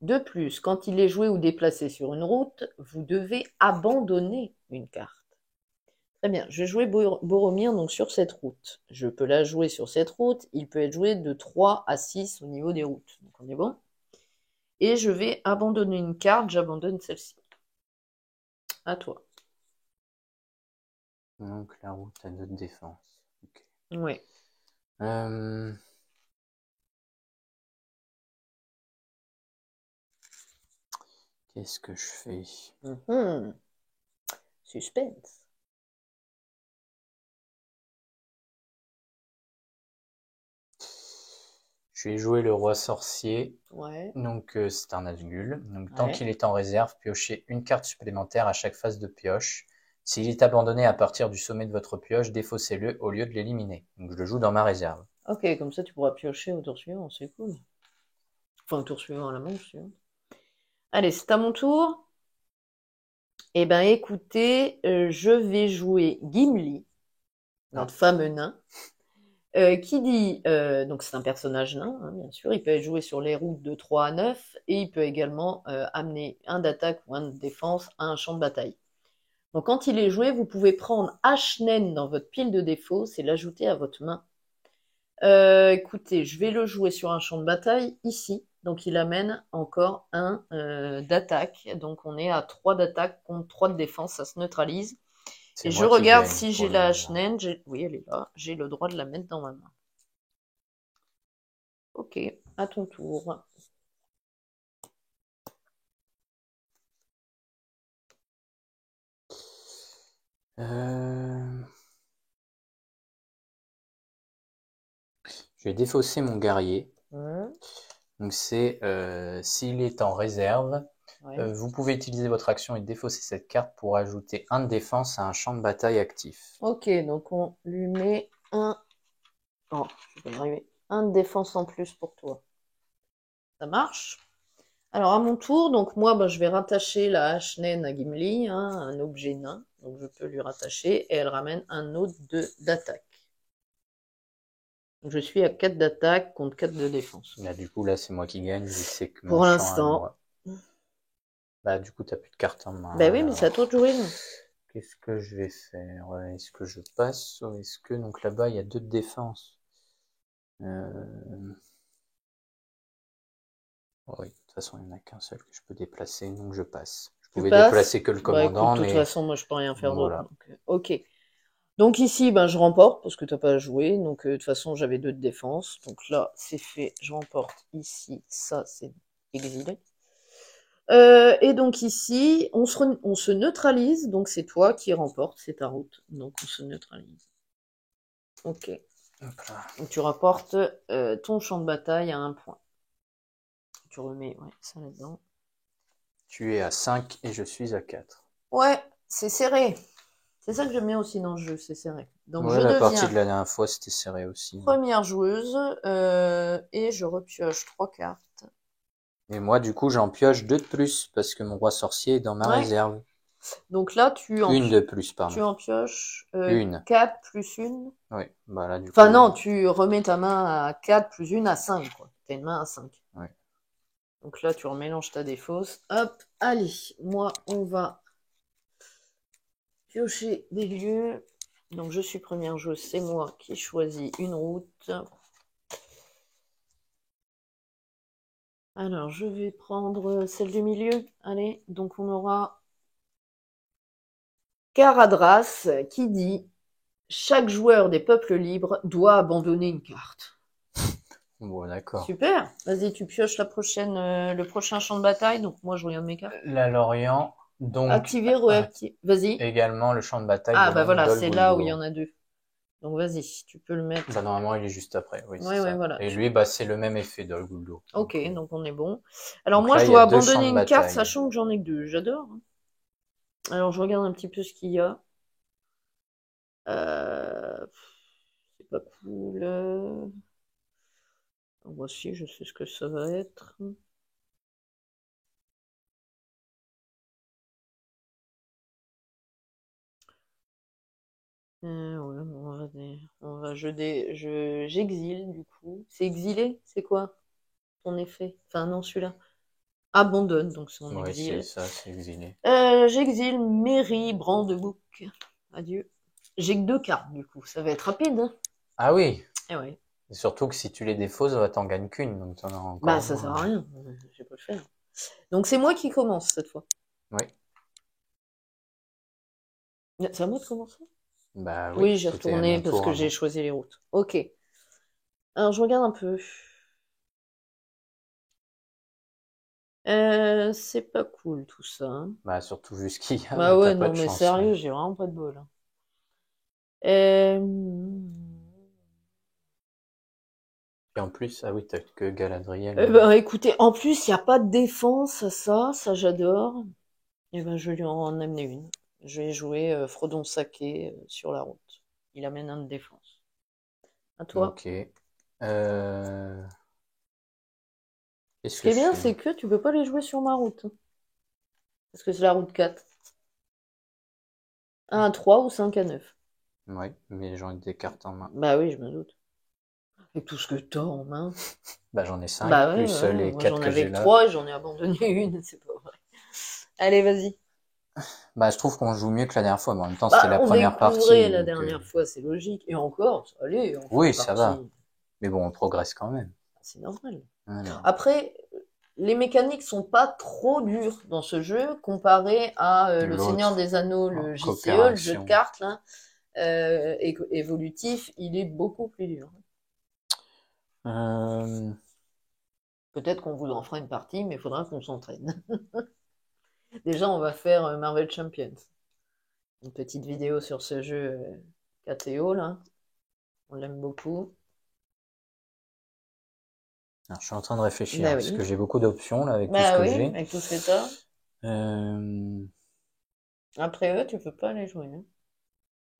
Speaker 1: De plus, quand il est joué ou déplacé sur une route, vous devez abandonner une carte. Très bien, je vais jouer Boromir donc sur cette route. Je peux la jouer sur cette route, il peut être joué de 3 à 6 au niveau des routes. Donc on est bon. Et je vais abandonner une carte, j'abandonne celle-ci. À toi.
Speaker 2: Donc la route a 2 de défense. Ok.
Speaker 1: Ouais.
Speaker 2: Qu'est-ce que je fais?
Speaker 1: Suspense.
Speaker 2: Je vais jouer le roi sorcier.
Speaker 1: Ouais.
Speaker 2: Donc c'est un Nazgûl. Donc tant
Speaker 1: Ouais.
Speaker 2: qu'il est en réserve, piochez une carte supplémentaire à chaque phase de pioche. S'il est abandonné à partir du sommet de votre pioche, défaussez-le au lieu de l'éliminer. Donc je le joue dans ma réserve.
Speaker 1: Ok, comme ça tu pourras piocher au tour suivant, c'est cool. Enfin, au tour suivant à la manche suivante. Allez, c'est à mon tour. Eh ben, écoutez, je vais jouer Gimli, notre fameux nain, qui dit, donc c'est un personnage nain, hein, bien sûr, il peut être joué sur les routes de 3 à 9, et il peut également amener un d'attaque ou un de défense à un champ de bataille. Donc quand il est joué, vous pouvez prendre Ashnen dans votre pile de défauts et l'ajouter à votre main. Écoutez, je vais le jouer sur un champ de bataille ici. Donc il amène encore un d'attaque. Donc on est à 3 d'attaque contre 3 de défense, ça se neutralise.
Speaker 2: C'est
Speaker 1: Et je
Speaker 2: moi qui
Speaker 1: regarde
Speaker 2: gagne
Speaker 1: si
Speaker 2: pour
Speaker 1: j'ai
Speaker 2: le
Speaker 1: la
Speaker 2: hasard.
Speaker 1: Ashnen. Oui, elle est là. J'ai le droit de la mettre dans ma main. Ok, à ton tour.
Speaker 2: Je vais défausser mon guerrier. Donc c'est s'il est en réserve,
Speaker 1: Ouais.
Speaker 2: vous pouvez utiliser votre action et défausser cette carte pour ajouter un de défense à un champ de bataille actif.
Speaker 1: Ok, donc on lui met un. Oh, je vais y arriver. Un de défense en plus pour toi. Ça marche? Alors à mon tour, donc moi je vais rattacher la hache naine à Gimli, hein, un objet nain, donc je peux lui rattacher et elle ramène un autre d'attaque. Donc je suis à 4 d'attaque contre 4 de défense.
Speaker 2: Là, du coup, là, c'est moi qui gagne, vu que c'est que mon
Speaker 1: Pour
Speaker 2: champ à
Speaker 1: l'instant.
Speaker 2: moi. Bah, du coup, t'as plus de cartes en main.
Speaker 1: Ben oui, mais c'est à toi de jouer.
Speaker 2: Qu'est-ce que je vais faire? Ouais, est-ce que je passe ou est-ce que... Donc là-bas, il y a 2 de défense. Oui, de toute façon, il n'y en a qu'un seul que je peux déplacer, donc je passe. Je
Speaker 1: Tu
Speaker 2: pouvais
Speaker 1: passes.
Speaker 2: déplacer que le
Speaker 1: Bah écoute,
Speaker 2: commandant,
Speaker 1: de toute
Speaker 2: mais
Speaker 1: façon, moi je peux rien faire d'autre.
Speaker 2: voilà.
Speaker 1: Ok. Donc ici, je remporte parce que t'as pas à jouer. Donc de toute façon, j'avais 2 de défense. Donc là, c'est fait. Je remporte ici. Ça, c'est exilé. Et donc ici, on se neutralise, donc c'est toi qui remporte, c'est ta route. Donc on se neutralise. Ok.
Speaker 2: Hop là.
Speaker 1: Donc tu rapportes ton champ de bataille à 1 point. Tu remets ça là-dedans.
Speaker 2: Tu es à 5 et je suis à 4.
Speaker 1: Ouais, c'est serré. C'est ça que j'aime bien aussi dans le jeu, c'est serré. Donc
Speaker 2: Ouais,
Speaker 1: je
Speaker 2: la partie
Speaker 1: deviens
Speaker 2: de la dernière fois, c'était serré aussi.
Speaker 1: première joueuse et je repioche 3 cartes.
Speaker 2: Et moi, du coup, j'en pioche 2 de plus parce que mon roi sorcier est dans ma
Speaker 1: Ouais.
Speaker 2: réserve.
Speaker 1: Donc là, tu en
Speaker 2: Une de plus, pardon.
Speaker 1: pioches
Speaker 2: Une.
Speaker 1: 4 plus 1.
Speaker 2: Oui, bah là, du
Speaker 1: Enfin
Speaker 2: coup.
Speaker 1: non, tu remets ta main à 4 plus 1 à 5, quoi. T'as une main à 5.
Speaker 2: Ouais.
Speaker 1: Donc là, tu remélanges ta défausse. Hop, allez, moi, on va piocher des lieux. Donc je suis première joueuse, c'est moi qui choisis une route. Alors, je vais prendre celle du milieu. Allez, donc on aura Caradras qui dit « Chaque joueur des peuples libres doit abandonner une carte ».
Speaker 2: Bon, d'accord.
Speaker 1: Super. Vas-y, tu pioches le prochain champ de bataille. Donc moi, je regarde mes cartes.
Speaker 2: La Lorient, donc
Speaker 1: Activer, réactiver. Vas-y.
Speaker 2: également le champ de bataille
Speaker 1: Ah
Speaker 2: de
Speaker 1: bah voilà,
Speaker 2: Dol
Speaker 1: c'est là où il y
Speaker 2: Guldur.
Speaker 1: en a 2. Donc vas-y, tu peux le mettre.
Speaker 2: Bah, normalement, il est juste après, oui, c'est
Speaker 1: Ouais,
Speaker 2: ça.
Speaker 1: voilà.
Speaker 2: Et lui, bah, c'est le même effet Dol Guldur.
Speaker 1: Ok, donc on est bon. Alors
Speaker 2: donc
Speaker 1: moi,
Speaker 2: là,
Speaker 1: je
Speaker 2: il y a
Speaker 1: dois
Speaker 2: 2 champs
Speaker 1: abandonner
Speaker 2: de
Speaker 1: une carte,
Speaker 2: bataille.
Speaker 1: sachant que j'en ai que 2. J'adore. Alors je regarde un petit peu ce qu'il y a. C'est pas cool. Voici, je sais ce que ça va être. Ouais, j'exile du coup. C'est exilé? C'est quoi ton effet? Enfin non, celui-là. Abandonne, donc c'est en
Speaker 2: Oui, c'est
Speaker 1: exil.
Speaker 2: ça, c'est exilé.
Speaker 1: J'exile Mary Brandebouc. Adieu. J'ai que 2 cartes, du coup. Ça va être rapide, hein.
Speaker 2: Ah oui.
Speaker 1: Eh ouais.
Speaker 2: Et surtout que si tu les défausses, t'en gagnes qu'une, donc t'en as encore
Speaker 1: Bah, ça sert à rien. Je vais pas le faire. Donc, c'est moi qui commence cette fois.
Speaker 2: Oui.
Speaker 1: C'est à moi de commencer?
Speaker 2: Bah oui.
Speaker 1: Oui, j'ai
Speaker 2: C'était à
Speaker 1: retourné
Speaker 2: mon
Speaker 1: parce
Speaker 2: tour
Speaker 1: que j'ai
Speaker 2: avant.
Speaker 1: choisi les routes. Ok. Alors, je regarde un peu. C'est pas cool tout ça, hein.
Speaker 2: Bah surtout jusqu'hier,
Speaker 1: Bah
Speaker 2: là, t'as
Speaker 1: ouais,
Speaker 2: pas
Speaker 1: non,
Speaker 2: de
Speaker 1: mais
Speaker 2: chance.
Speaker 1: sérieux, j'ai vraiment pas de bol, hein. Euh...
Speaker 2: Et en plus, ah oui, t'as que Galadriel.
Speaker 1: Eh ben, écoutez, en plus, il n'y a pas de défense à ça, ça j'adore. Eh ben, je vais lui en amener une. Je vais jouer Frodon Saké sur la route. Il amène un de défense. À toi.
Speaker 2: Ok. Euh... Qu'est-ce
Speaker 1: Ce qui
Speaker 2: que
Speaker 1: est
Speaker 2: je
Speaker 1: bien,
Speaker 2: fais?
Speaker 1: c'est que tu peux pas les jouer sur ma route, hein. Parce que c'est la route 4. 1 à 3 ou 5 à 9.
Speaker 2: Ouais, mais j'en ai des cartes en main.
Speaker 1: Bah oui, je me doute. Et tout ce que t'as en main.
Speaker 2: Bah j'en ai 5,
Speaker 1: Bah ouais,
Speaker 2: plus
Speaker 1: ouais.
Speaker 2: les
Speaker 1: Moi
Speaker 2: 4
Speaker 1: j'en
Speaker 2: que j'ai
Speaker 1: avais que
Speaker 2: là.
Speaker 1: 3 et j'en ai abandonné une, c'est pas vrai. Allez, vas-y.
Speaker 2: Bah je trouve qu'on joue mieux que la dernière fois, mais en même temps c'était
Speaker 1: Bah,
Speaker 2: la
Speaker 1: on
Speaker 2: première partie,
Speaker 1: découvrait la
Speaker 2: donc
Speaker 1: dernière fois, c'est logique. Et encore, allez, on fait
Speaker 2: oui,
Speaker 1: une
Speaker 2: ça
Speaker 1: partie.
Speaker 2: va. Mais bon, on progresse quand même.
Speaker 1: C'est normal.
Speaker 2: Alors,
Speaker 1: Après, les mécaniques sont pas trop dures dans ce jeu comparé à Le Seigneur
Speaker 2: l'autre,
Speaker 1: des Anneaux,
Speaker 2: en
Speaker 1: le JCE, le jeu de
Speaker 2: coopération.
Speaker 1: cartes là, évolutif, il est beaucoup plus dur.
Speaker 2: Euh,
Speaker 1: Peut-être qu'on vous en fera une partie, mais il faudra qu'on s'entraîne. Déjà, on va faire Marvel Champions. Une petite vidéo sur ce jeu KTO là. On l'aime beaucoup.
Speaker 2: alors, je suis en train de réfléchir,
Speaker 1: Bah
Speaker 2: parce
Speaker 1: oui.
Speaker 2: que j'ai beaucoup d'options là avec tout ce
Speaker 1: Bah
Speaker 2: que
Speaker 1: oui,
Speaker 2: j'ai.
Speaker 1: avec tout ce que t'as.
Speaker 2: Euh,
Speaker 1: Après eux, tu peux pas les jouer, hein.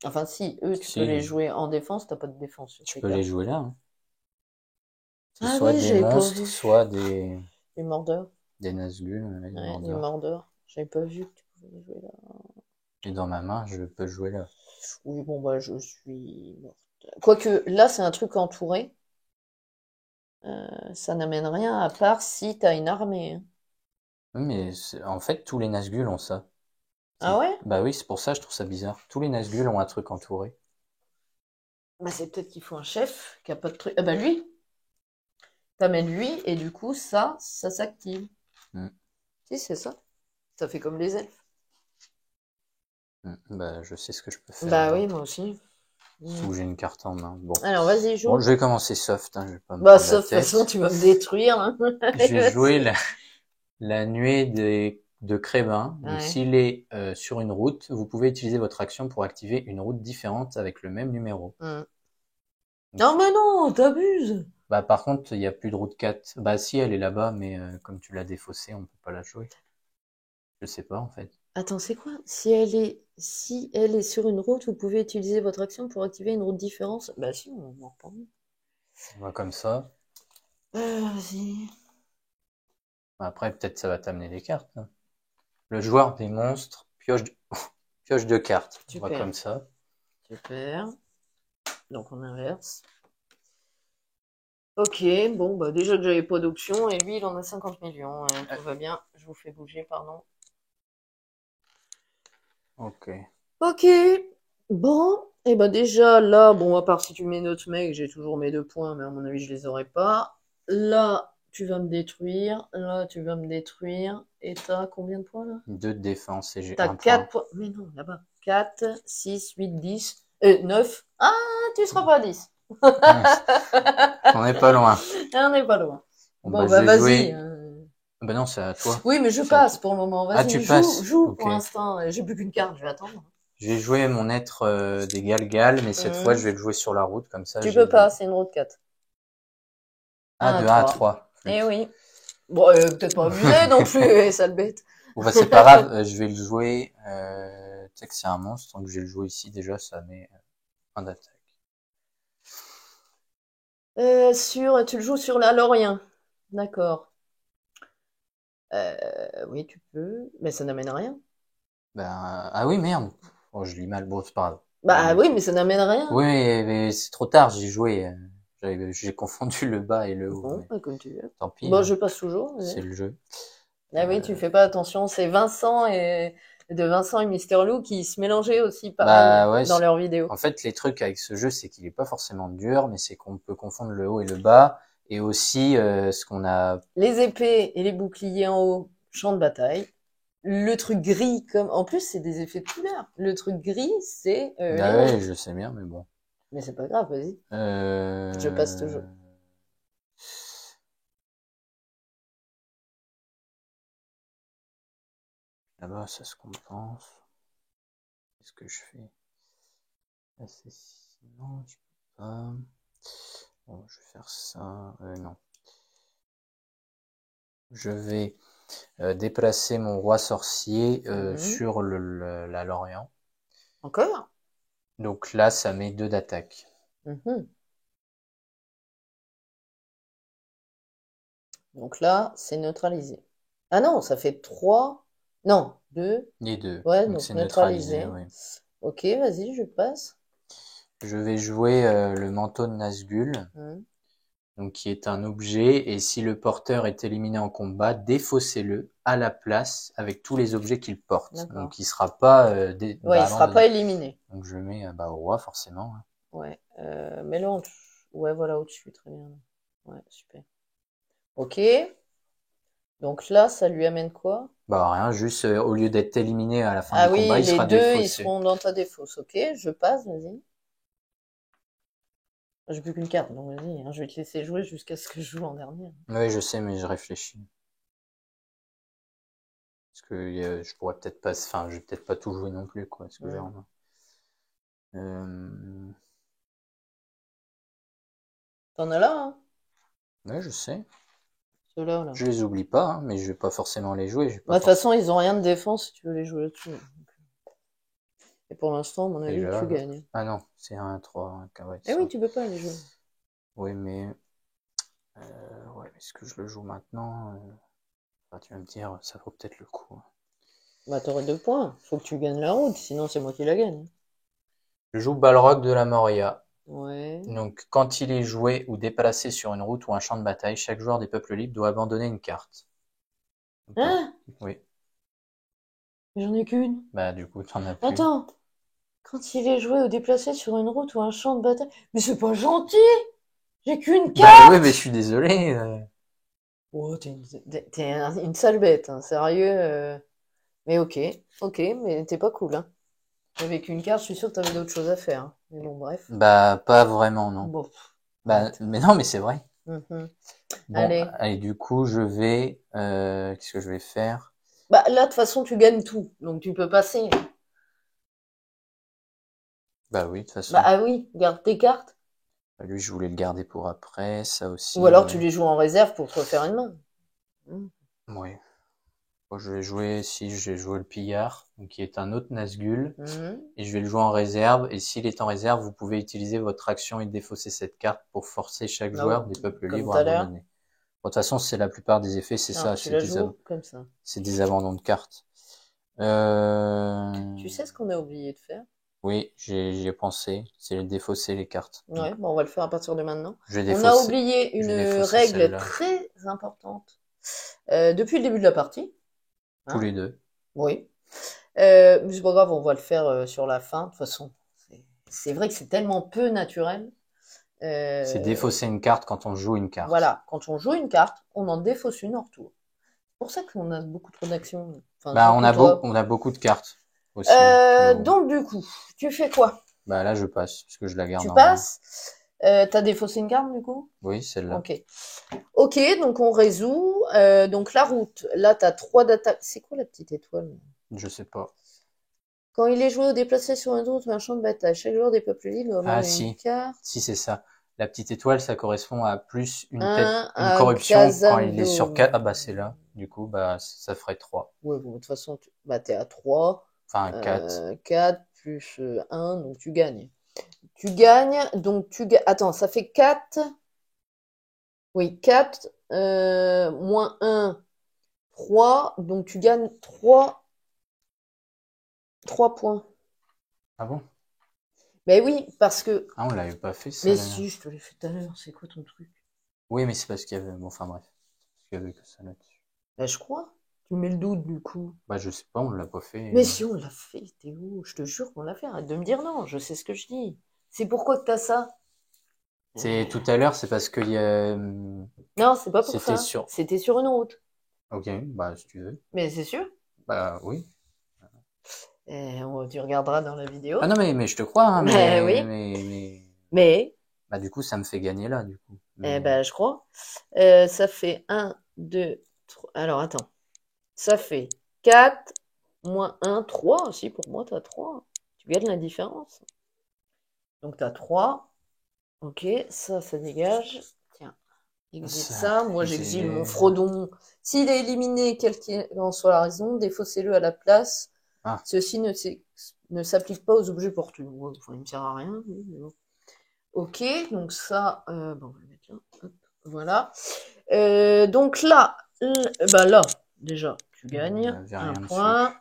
Speaker 1: Enfin, si, eux, tu peux les
Speaker 2: si,
Speaker 1: jouer en défense, t'as pas de défense sur
Speaker 2: tu
Speaker 1: ces
Speaker 2: peux les
Speaker 1: cartes.
Speaker 2: jouer là, hein. C'est
Speaker 1: Ah
Speaker 2: soit
Speaker 1: oui,
Speaker 2: des
Speaker 1: j'avais pas
Speaker 2: monstres,
Speaker 1: vu.
Speaker 2: soit
Speaker 1: Les mordeurs.
Speaker 2: des Nazgûl, des
Speaker 1: Ouais, les
Speaker 2: Mordors.
Speaker 1: mordeurs. J'avais pas vu que tu pouvais les jouer là.
Speaker 2: Et dans ma main, je peux jouer là.
Speaker 1: Oui, bon, bah, je suis morte. Quoique, là, c'est un truc entouré. Ça n'amène rien à part si t'as une armée, hein.
Speaker 2: Oui, mais en fait, tous les Nazgûl ont ça.
Speaker 1: Ah ouais?
Speaker 2: Bah oui, c'est pour ça que je trouve ça bizarre. Tous les Nazgûl ont un truc entouré.
Speaker 1: Bah, c'est peut-être qu'il faut un chef qui a pas de truc. Ah bah, lui, t'amènes lui, et du coup, ça s'active.
Speaker 2: Hmm,
Speaker 1: Si, c'est ça. Ça fait comme les elfes.
Speaker 2: Bah, je sais ce que je peux faire
Speaker 1: Bah oui,
Speaker 2: alors.
Speaker 1: moi aussi.
Speaker 2: Sous j'ai une carte en main. Bon.
Speaker 1: Alors, vas-y,
Speaker 2: Bon,
Speaker 1: joue.
Speaker 2: je vais commencer soft, hein, je vais pas me
Speaker 1: Bah,
Speaker 2: prendre la
Speaker 1: sauf, de toute façon,
Speaker 2: tête.
Speaker 1: tu vas me détruire, hein.
Speaker 2: Je
Speaker 1: Allez,
Speaker 2: vais jouer
Speaker 1: vas-y.
Speaker 2: la nuée de Crébin. Donc,
Speaker 1: Ouais.
Speaker 2: s'il est sur une route, vous pouvez utiliser votre action pour activer une route différente avec le même numéro.
Speaker 1: Hmm.
Speaker 2: Donc,
Speaker 1: Non, mais non, t'abuses.
Speaker 2: bah, par contre, il n'y a plus de route 4. Bah, si, elle est là-bas, mais comme tu l'as défaussée, on peut pas la jouer. Je sais pas, en fait.
Speaker 1: Attends, c'est quoi? Si elle est sur une route, vous pouvez utiliser votre action pour activer une route différente. Bah si, on en reparle.
Speaker 2: On va comme ça.
Speaker 1: Vas-y.
Speaker 2: Après, peut-être ça va t'amener des cartes, hein. Le joueur des monstres pioche de cartes. On va
Speaker 1: Super.
Speaker 2: comme ça.
Speaker 1: Super. Donc on inverse. Ok, bon, bah déjà que j'avais pas d'option, et lui il en a 50 millions, hein, tout va bien. Je vous fais bouger, pardon.
Speaker 2: Ok.
Speaker 1: Ok, bon, et bah déjà là, bon, à part si tu mets notre mec, j'ai toujours mes 2 points, mais à mon avis je les aurai pas. Là, tu vas me détruire, là, tu vas me détruire, et t'as combien de points là?
Speaker 2: 2 de défense et j'ai
Speaker 1: T'as
Speaker 2: un
Speaker 1: 4
Speaker 2: point.
Speaker 1: points, mais non, là-bas. 4, 6, 8, 10, 9. Ah, tu seras pas à 10.
Speaker 2: Mince. On n'est pas loin.
Speaker 1: On n'est pas loin.
Speaker 2: Bon,
Speaker 1: Bon,
Speaker 2: bah, je
Speaker 1: bah
Speaker 2: vais
Speaker 1: vas-y.
Speaker 2: jouer. Bah non, c'est à toi.
Speaker 1: Oui, mais je
Speaker 2: C'est à
Speaker 1: passe
Speaker 2: toi.
Speaker 1: pour le moment.
Speaker 2: Ah,
Speaker 1: Vas-y,
Speaker 2: tu
Speaker 1: joue,
Speaker 2: passes.
Speaker 1: joue
Speaker 2: Ok.
Speaker 1: pour l'instant. J'ai plus qu'une carte, je vais attendre.
Speaker 2: Je vais jouer mon être des Galgal, mais cette fois, je vais le jouer sur la route, comme ça,
Speaker 1: Tu
Speaker 2: j'ai
Speaker 1: peux
Speaker 2: les...
Speaker 1: pas, c'est une route 4.
Speaker 2: Ah,
Speaker 1: 1 à
Speaker 2: de 1 à
Speaker 1: 3.
Speaker 2: 3.
Speaker 1: Eh oui. Bon, peut-être pas abusé non plus, sale bête.
Speaker 2: Bon, bah, c'est pas grave, je vais le jouer. Tu sais que c'est un monstre, donc je vais le jouer ici déjà, ça met un d'attaque.
Speaker 1: Tu le joues sur la Lorient. D'accord. Oui, tu peux, mais ça n'amène à rien.
Speaker 2: Ben, ah oui, merde. Oh, je lis mal, bon, c'est pas grave.
Speaker 1: Bah oui, mais ça n'amène à rien.
Speaker 2: Oui, mais c'est trop tard, j'ai joué. J'ai confondu le bas et le haut,
Speaker 1: Bon,
Speaker 2: mais
Speaker 1: bah, comme tu veux.
Speaker 2: tant pis,
Speaker 1: Bon,
Speaker 2: hein,
Speaker 1: je passe toujours.
Speaker 2: c'est
Speaker 1: Mais...
Speaker 2: le jeu.
Speaker 1: Ah oui, tu fais pas attention. C'est Vincent et de Vincent et Mister Lou qui se mélangeaient aussi pareil
Speaker 2: Bah ouais,
Speaker 1: dans leurs vidéos.
Speaker 2: en fait, les trucs avec ce jeu, c'est qu'il est pas forcément dur, mais c'est qu'on peut confondre le haut et le bas, et aussi ce qu'on a.
Speaker 1: Les épées et les boucliers en haut, champ de bataille. Le truc gris, comme en plus c'est des effets de couleur. Le truc gris, c'est les
Speaker 2: Ah ouais,
Speaker 1: routes.
Speaker 2: je sais bien, mais bon.
Speaker 1: Mais c'est pas grave, vas-y. Je passe toujours.
Speaker 2: Là-bas, ça se compense. Qu'est-ce que je fais? Non, je peux pas. Bon, je vais faire ça. Non. Je vais déplacer mon roi sorcier sur la Lorient.
Speaker 1: Encore?
Speaker 2: Donc là, ça met 2 d'attaque.
Speaker 1: Donc là, c'est neutralisé. Ah non, ça fait 3. Non, 2.
Speaker 2: Les deux.
Speaker 1: Ouais,
Speaker 2: Donc
Speaker 1: donc
Speaker 2: c'est
Speaker 1: neutralisé.
Speaker 2: neutralisé, oui.
Speaker 1: Ok, vas-y, je passe.
Speaker 2: Je vais jouer le manteau de Nazgûl, donc qui est un objet, et si le porteur est éliminé en combat, défaussez-le à la place avec tous les objets qu'il porte.
Speaker 1: D'accord.
Speaker 2: Donc il sera pas
Speaker 1: Ouais, il sera pas éliminé.
Speaker 2: Donc je le mets au roi forcément.
Speaker 1: Ouais, mets-le en dessous. Ouais, voilà, au-dessus, très bien. Ouais, super. Ok. Donc là, ça lui amène quoi?
Speaker 2: Bah rien, juste au lieu d'être éliminé à la fin
Speaker 1: Ah
Speaker 2: du
Speaker 1: oui,
Speaker 2: combat, il
Speaker 1: les
Speaker 2: sera
Speaker 1: deux, ils
Speaker 2: défaussé.
Speaker 1: seront dans ta défausse. Ok, je passe, vas-y. J'ai plus qu'une carte, donc vas-y, hein, je vais te laisser jouer jusqu'à ce que je joue en dernier.
Speaker 2: Oui, je sais, mais je réfléchis. Parce que je pourrais peut-être pas, enfin, je vais peut-être pas tout jouer non plus, quoi, ce que j'ai en main.
Speaker 1: T'en as là, hein?
Speaker 2: Ouais, je sais.
Speaker 1: Ceux-là, là.
Speaker 2: Je les oublie pas, hein, mais je vais pas forcément les jouer.
Speaker 1: Bah, de toute façon, ils ont rien de défense si tu veux les jouer là-dessus. Et pour l'instant, à mon avis,
Speaker 2: Déjà,
Speaker 1: tu gagnes.
Speaker 2: ah non, c'est un 3, un carré.
Speaker 1: Eh oui, tu peux pas les jouer.
Speaker 2: Oui, mais ouais, est-ce que je le joue maintenant? Enfin, tu vas me dire, ça vaut peut-être le coup.
Speaker 1: Bah, t'aurais 2 points. Faut que tu gagnes la route, sinon c'est moi qui la gagne.
Speaker 2: Je joue Balrog de la Moria.
Speaker 1: Ouais.
Speaker 2: Donc, quand il est joué ou déplacé sur une route ou un champ de bataille, chaque joueur des peuples libres doit abandonner une carte. Donc,
Speaker 1: Hein?
Speaker 2: oui.
Speaker 1: Mais j'en ai qu'une.
Speaker 2: Bah, du coup, t'en as plus.
Speaker 1: Attends. Quand il est joué ou déplacé sur une route ou un champ de bataille. Mais c'est pas gentil! J'ai qu'une
Speaker 2: Bah,
Speaker 1: carte!
Speaker 2: oui, mais je suis désolé.
Speaker 1: Oh, t'es une sale bête, hein, sérieux. Mais ok, mais t'es pas cool, hein. Avec une carte, je suis sûr que t'avais d'autres choses à faire, hein. Mais bon, bref.
Speaker 2: Bah, pas vraiment, non.
Speaker 1: Bon.
Speaker 2: Bah, mais non, mais c'est vrai.
Speaker 1: Mhm.
Speaker 2: Bon,
Speaker 1: Allez.
Speaker 2: du coup, je vais, qu'est-ce que je vais faire?
Speaker 1: Bah là, de toute façon, tu gagnes tout, donc tu peux passer.
Speaker 2: Bah oui, de toute façon.
Speaker 1: Bah ah oui, garde tes cartes.
Speaker 2: Lui, je voulais le garder pour après, ça aussi.
Speaker 1: Ou alors
Speaker 2: Ouais.
Speaker 1: tu les joues en réserve pour te refaire une main.
Speaker 2: Oui. Bon, je vais jouer, si j'ai joué le pillard, donc qui est un autre Nazgûl, et je vais le jouer en réserve, et s'il est en réserve, vous pouvez utiliser votre action et défausser cette carte pour forcer chaque joueur des peuples
Speaker 1: comme
Speaker 2: libres
Speaker 1: tout
Speaker 2: à
Speaker 1: à l'heure.
Speaker 2: abandonner. Bon, de toute façon, c'est la plupart des effets, c'est
Speaker 1: Non,
Speaker 2: ça,
Speaker 1: tu la joues comme ça.
Speaker 2: c'est des abandons de cartes.
Speaker 1: Tu sais ce qu'on a oublié de faire?
Speaker 2: Oui, j'y ai pensé, c'est défausser les cartes.
Speaker 1: Ouais, bon, on va le faire à partir de maintenant.
Speaker 2: Je vais
Speaker 1: On a
Speaker 2: défausser,
Speaker 1: oublié
Speaker 2: je
Speaker 1: une
Speaker 2: vais défausser
Speaker 1: règle
Speaker 2: celle-là.
Speaker 1: très importante depuis le début de la partie.
Speaker 2: Tous les deux.
Speaker 1: Oui. Mais c'est pas grave, on va le faire sur la fin. De toute façon, c'est vrai que c'est tellement peu naturel.
Speaker 2: C'est défausser une carte quand on joue une carte.
Speaker 1: Voilà, quand on joue une carte, on en défausse une en retour. C'est pour ça qu'on a beaucoup trop d'actions. Enfin,
Speaker 2: Bah,
Speaker 1: surtout
Speaker 2: on a beaucoup de cartes aussi.
Speaker 1: donc du coup, tu fais quoi?
Speaker 2: Bah là, je passe, parce que je la garde
Speaker 1: Tu
Speaker 2: en main.
Speaker 1: passes? T'as défaussé une carte du coup?
Speaker 2: Oui, celle-là.
Speaker 1: Ok. Ok, donc on résout. Donc la route, là t'as 3 d'attaque. C'est quoi la petite étoile?
Speaker 2: Je sais pas.
Speaker 1: Quand il est joué ou déplacé sur une route ou un champ de bataille, chaque joueur des peuples libres doit avoir une carte.
Speaker 2: Si, c'est ça. La petite étoile, ça correspond à plus une
Speaker 1: Un
Speaker 2: corruption quand il est
Speaker 1: Casando.
Speaker 2: sur 4. Ah bah c'est là. Du coup, bah ça ferait 3.
Speaker 1: Ouais, bon, de toute façon, t'es à 3.
Speaker 2: Enfin, 4.
Speaker 1: 4 plus 1, donc tu gagnes. Tu gagnes, donc Attends, ça fait 4. Oui, 4 moins 1, 3. Donc tu gagnes 3 points.
Speaker 2: Ah bon?
Speaker 1: Ben oui, parce que.
Speaker 2: Ah, on l'avait pas fait ça.
Speaker 1: Mais si, je te l'ai fait tout à l'heure. C'est quoi ton truc?
Speaker 2: Oui, mais c'est parce qu'il y avait. Bon, enfin bref. Parce qu'il y avait que ça là-dessus.
Speaker 1: Ben je crois. Tu mets le doute du coup.
Speaker 2: Bah, je sais pas, on l'a pas fait.
Speaker 1: Mais si on l'a fait, Théo, je te jure qu'on l'a fait. Arrête de me dire non, je sais ce que je dis. C'est pourquoi que t'as ça?
Speaker 2: C'est tout à l'heure, c'est parce qu'il y a,
Speaker 1: Non, c'est pas pour
Speaker 2: c'était
Speaker 1: ça.
Speaker 2: sur.
Speaker 1: C'était sur une route.
Speaker 2: Ok, bah, si tu veux.
Speaker 1: Mais c'est sûr.
Speaker 2: Bah, oui.
Speaker 1: Tu regarderas dans la vidéo.
Speaker 2: Ah non, mais je te crois, hein,
Speaker 1: Mais oui. Mais,
Speaker 2: bah, du coup, ça me fait gagner là, du coup.
Speaker 1: eh
Speaker 2: Mais,
Speaker 1: ben, je crois. Ça fait 1, 2, 3. Alors, attends. Ça fait 4 moins 1, 3 aussi. Pour moi, t'as 3. Tu gagnes la différence. Donc, t'as 3. Ok, ça dégage. Tiens, exile ça. Moi, j'exile mon Frodon. S'il est éliminé, quelle qu'en soit la raison, défaussez-le à la place.
Speaker 2: Ah.
Speaker 1: Ceci ne s'applique pas aux objets portés. Ouais, enfin, il me sert à rien. Mais bon. Ok, donc ça, bon, on va le mettre là. Hop, voilà. Donc là, bah là, déjà, tu gagnes un point.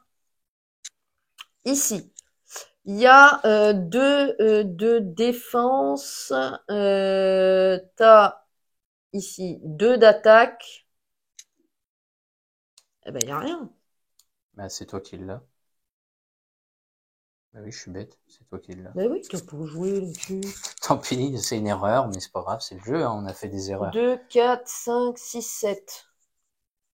Speaker 1: Ici, il y a deux défenses. T'as ici 2 d'attaque. Eh ben, il n'y a rien.
Speaker 2: Bah, c'est toi qui l'as. Bah oui, je suis bête, c'est toi qui l'as.
Speaker 1: Bah oui, t'as pas joué là-dessus.
Speaker 2: Tant pis, c'est une erreur, mais c'est pas grave, c'est le jeu, hein, on a fait des erreurs.
Speaker 1: 2, 4, 5, 6, 7.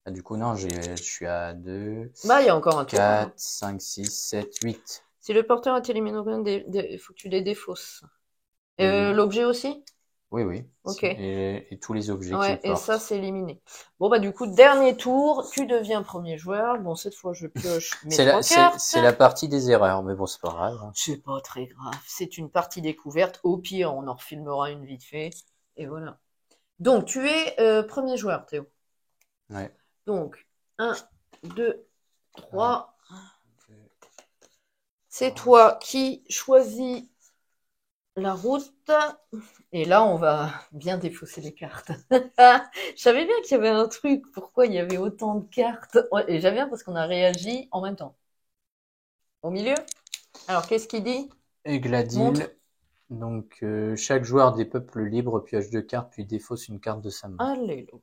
Speaker 2: Ah, du coup, non, je suis à 2,
Speaker 1: Bah, il y a encore un tour.
Speaker 2: 4, 5, 6, 7, 8.
Speaker 1: Si le porteur est éliminé, il faut que tu les défausses.
Speaker 2: Oui.
Speaker 1: L'objet aussi?
Speaker 2: Oui, oui.
Speaker 1: Ok.
Speaker 2: Et tous les objets
Speaker 1: Ouais,
Speaker 2: qu'il
Speaker 1: et
Speaker 2: porte.
Speaker 1: ça, c'est éliminé. Bon, bah, du coup, dernier tour, tu deviens premier joueur. Bon, cette fois, je pioche mes 3 cartes.
Speaker 2: C'est la partie des erreurs, mais bon, c'est pas grave. Hein.
Speaker 1: C'est pas très grave. C'est une partie découverte. Au pire, on en refilmera une vite fait. Et voilà. Donc, tu es premier joueur, Théo.
Speaker 2: Ouais.
Speaker 1: Donc, 1, 2, 3. C'est toi qui choisis la route. Et là, on va bien défausser les cartes. Je savais bien qu'il y avait un truc. Pourquoi il y avait autant de cartes? Et j'aime bien parce qu'on a réagi en même temps. Au milieu? Alors, qu'est-ce qu'il dit?
Speaker 2: Et Gladil. Donc, chaque joueur des peuples libres pioche 2 cartes, puis défausse une carte de sa main.
Speaker 1: Alléluia.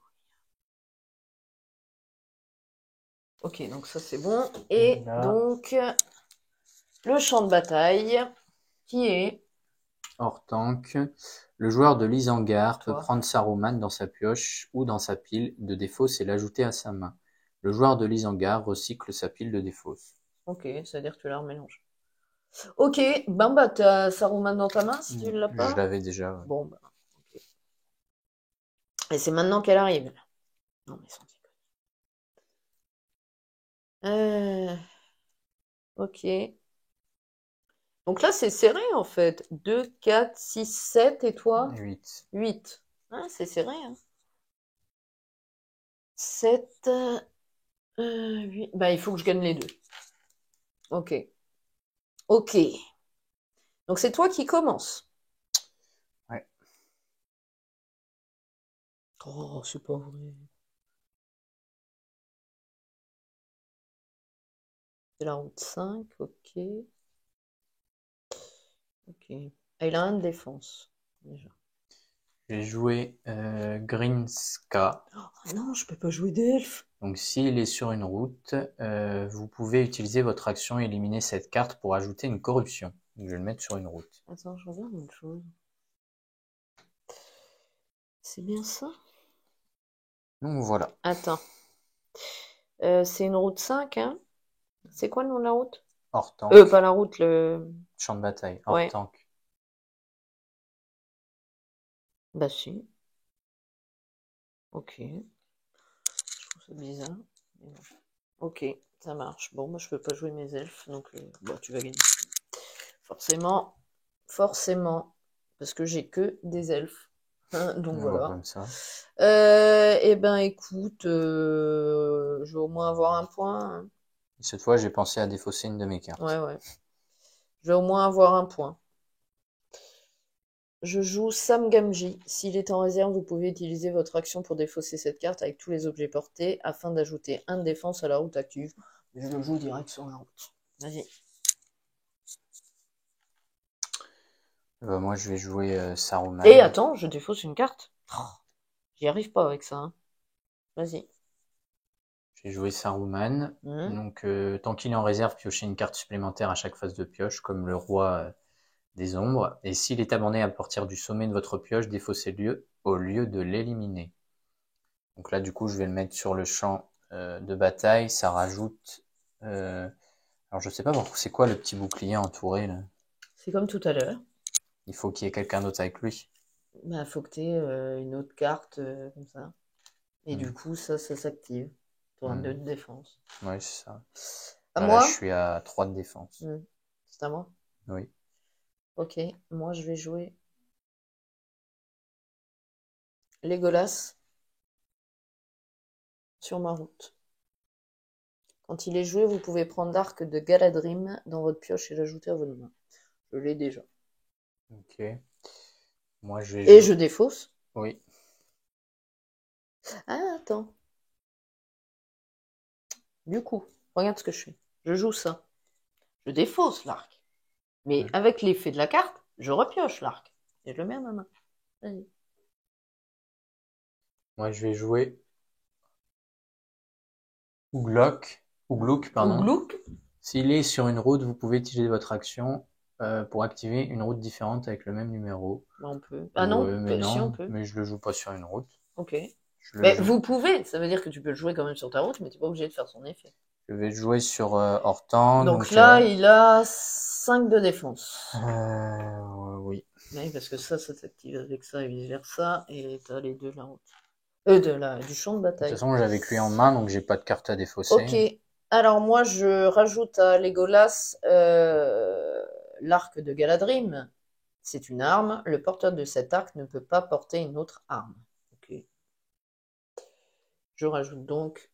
Speaker 1: Ok, donc ça c'est bon. Et
Speaker 2: là.
Speaker 1: Donc, le champ de bataille, qui est...
Speaker 2: Hors tank. Le joueur de l'Isengard peut
Speaker 1: Toi.
Speaker 2: prendre Saruman dans sa pioche ou dans sa pile de défausse et l'ajouter à sa main. Le joueur de l'Isengard recycle sa pile de défausse.
Speaker 1: Ok, c'est-à-dire que tu la remélanges. Ok, ben bah t'as Saruman dans ta main si tu l'as pas.
Speaker 2: Je l'avais déjà. Ouais.
Speaker 1: Bon, bah, ok. Et c'est maintenant qu'elle arrive. Non, mais sans déconner. Ok. Donc là, c'est serré en fait. 2, 4, 6, 7 et toi
Speaker 2: 8.
Speaker 1: 8. Ah, c'est serré. Hein. 7, 8. Bah, il faut que je gagne les deux. Ok. Ok. Donc c'est toi qui commence.
Speaker 2: Ouais.
Speaker 1: Oh, c'est pas vrai. C'est la route 5, ok. Ok. Ah, il a un de défense, déjà.
Speaker 2: J'ai joué Grinska.
Speaker 1: Oh non, je peux pas jouer d'elfe.
Speaker 2: Donc s'il est sur une route, vous pouvez utiliser votre action et éliminer cette carte pour ajouter une corruption. Donc, je vais le mettre sur une route.
Speaker 1: Attends, je regarde une chose. C'est bien ça?
Speaker 2: Donc voilà.
Speaker 1: Attends. C'est une route 5, hein? C'est quoi le nom de la route?
Speaker 2: Hors tank.
Speaker 1: Pas la route, le...
Speaker 2: Champ de bataille. Hors
Speaker 1: Ouais.
Speaker 2: tank.
Speaker 1: Bah si. Ok. Je trouve ça bizarre. Mais bon. Ok, ça marche. Bon, moi je peux pas jouer mes elfes, donc bon, tu vas gagner. Forcément, forcément, parce que j'ai que des elfes. Hein, donc
Speaker 2: On
Speaker 1: voilà.
Speaker 2: va comme ça.
Speaker 1: Eh ben écoute, je vais au moins avoir un point. Hein.
Speaker 2: Cette fois, j'ai pensé à défausser une de mes cartes.
Speaker 1: Ouais, ouais. Je vais au moins avoir un point. Je joue Sam Gamgee. S'il est en réserve, vous pouvez utiliser votre action pour défausser cette carte avec tous les objets portés afin d'ajouter un de défense à la route active. Je le joue direct sur la route. Vas-y.
Speaker 2: Moi, je vais jouer Saruman.
Speaker 1: Et attends, je défausse une carte. Oh, j'y arrive pas avec ça. Hein. Vas-y.
Speaker 2: J'ai joué Saruman. Donc, tant qu'il est en réserve, piochez une carte supplémentaire à chaque phase de pioche, comme le roi des ombres. Et s'il est abandonné à partir du sommet de votre pioche, défaussez-le au lieu de l'éliminer. Donc là, du coup, je vais le mettre sur le champ de bataille. Ça rajoute... alors, je sais pas c'est quoi le petit bouclier entouré, là.
Speaker 1: C'est comme tout à l'heure.
Speaker 2: Il faut qu'il y ait quelqu'un d'autre avec lui.
Speaker 1: Bah, faut que tu aies une autre carte comme ça. Et du coup, ça s'active. Tu auras 2 de défense.
Speaker 2: Ouais, c'est ça.
Speaker 1: À
Speaker 2: Là,
Speaker 1: moi?
Speaker 2: je suis à 3 de défense.
Speaker 1: C'est à moi?
Speaker 2: Oui.
Speaker 1: Ok, moi je vais jouer Legolas sur ma route. Quand il est joué, vous pouvez prendre l'arc de Galadrim dans votre pioche et l'ajouter à votre main. Je l'ai déjà.
Speaker 2: Ok. Moi, je vais
Speaker 1: Et
Speaker 2: jouer...
Speaker 1: je défausse.
Speaker 2: Oui.
Speaker 1: Ah, attends. Du coup, regarde ce que je fais. Je joue ça. Je défausse l'arc. Mais avec l'effet de la carte, je repioche l'arc. Et je le mets à ma main. Vas-y.
Speaker 2: Moi, je vais jouer Ouglouk, pardon.
Speaker 1: Ouglouk.
Speaker 2: S'il est sur une route, vous pouvez utiliser votre action pour activer une route différente avec le même numéro.
Speaker 1: On peut. Ah non,
Speaker 2: mais
Speaker 1: si
Speaker 2: non,
Speaker 1: on peut.
Speaker 2: mais je le joue pas sur une route.
Speaker 1: Ok.
Speaker 2: Je le
Speaker 1: Mais
Speaker 2: joue-
Speaker 1: vous pouvez, ça veut dire que tu peux le jouer quand même sur ta route, mais tu n'es pas obligé de faire son effet.
Speaker 2: Je vais jouer sur Hortan.
Speaker 1: Donc là, il a 5 de défense.
Speaker 2: Oui.
Speaker 1: Oui, parce que ça s'active avec ça et vice versa, et t'as les deux de la route. Du champ de
Speaker 2: De toute
Speaker 1: bataille.
Speaker 2: façon, j'avais que lui en main, donc j'ai pas de carte à défausser.
Speaker 1: Ok. Alors moi, je rajoute à Legolas l'arc de Galadrim. C'est une arme. Le porteur de cet arc ne peut pas porter une autre arme. Ok. Je rajoute donc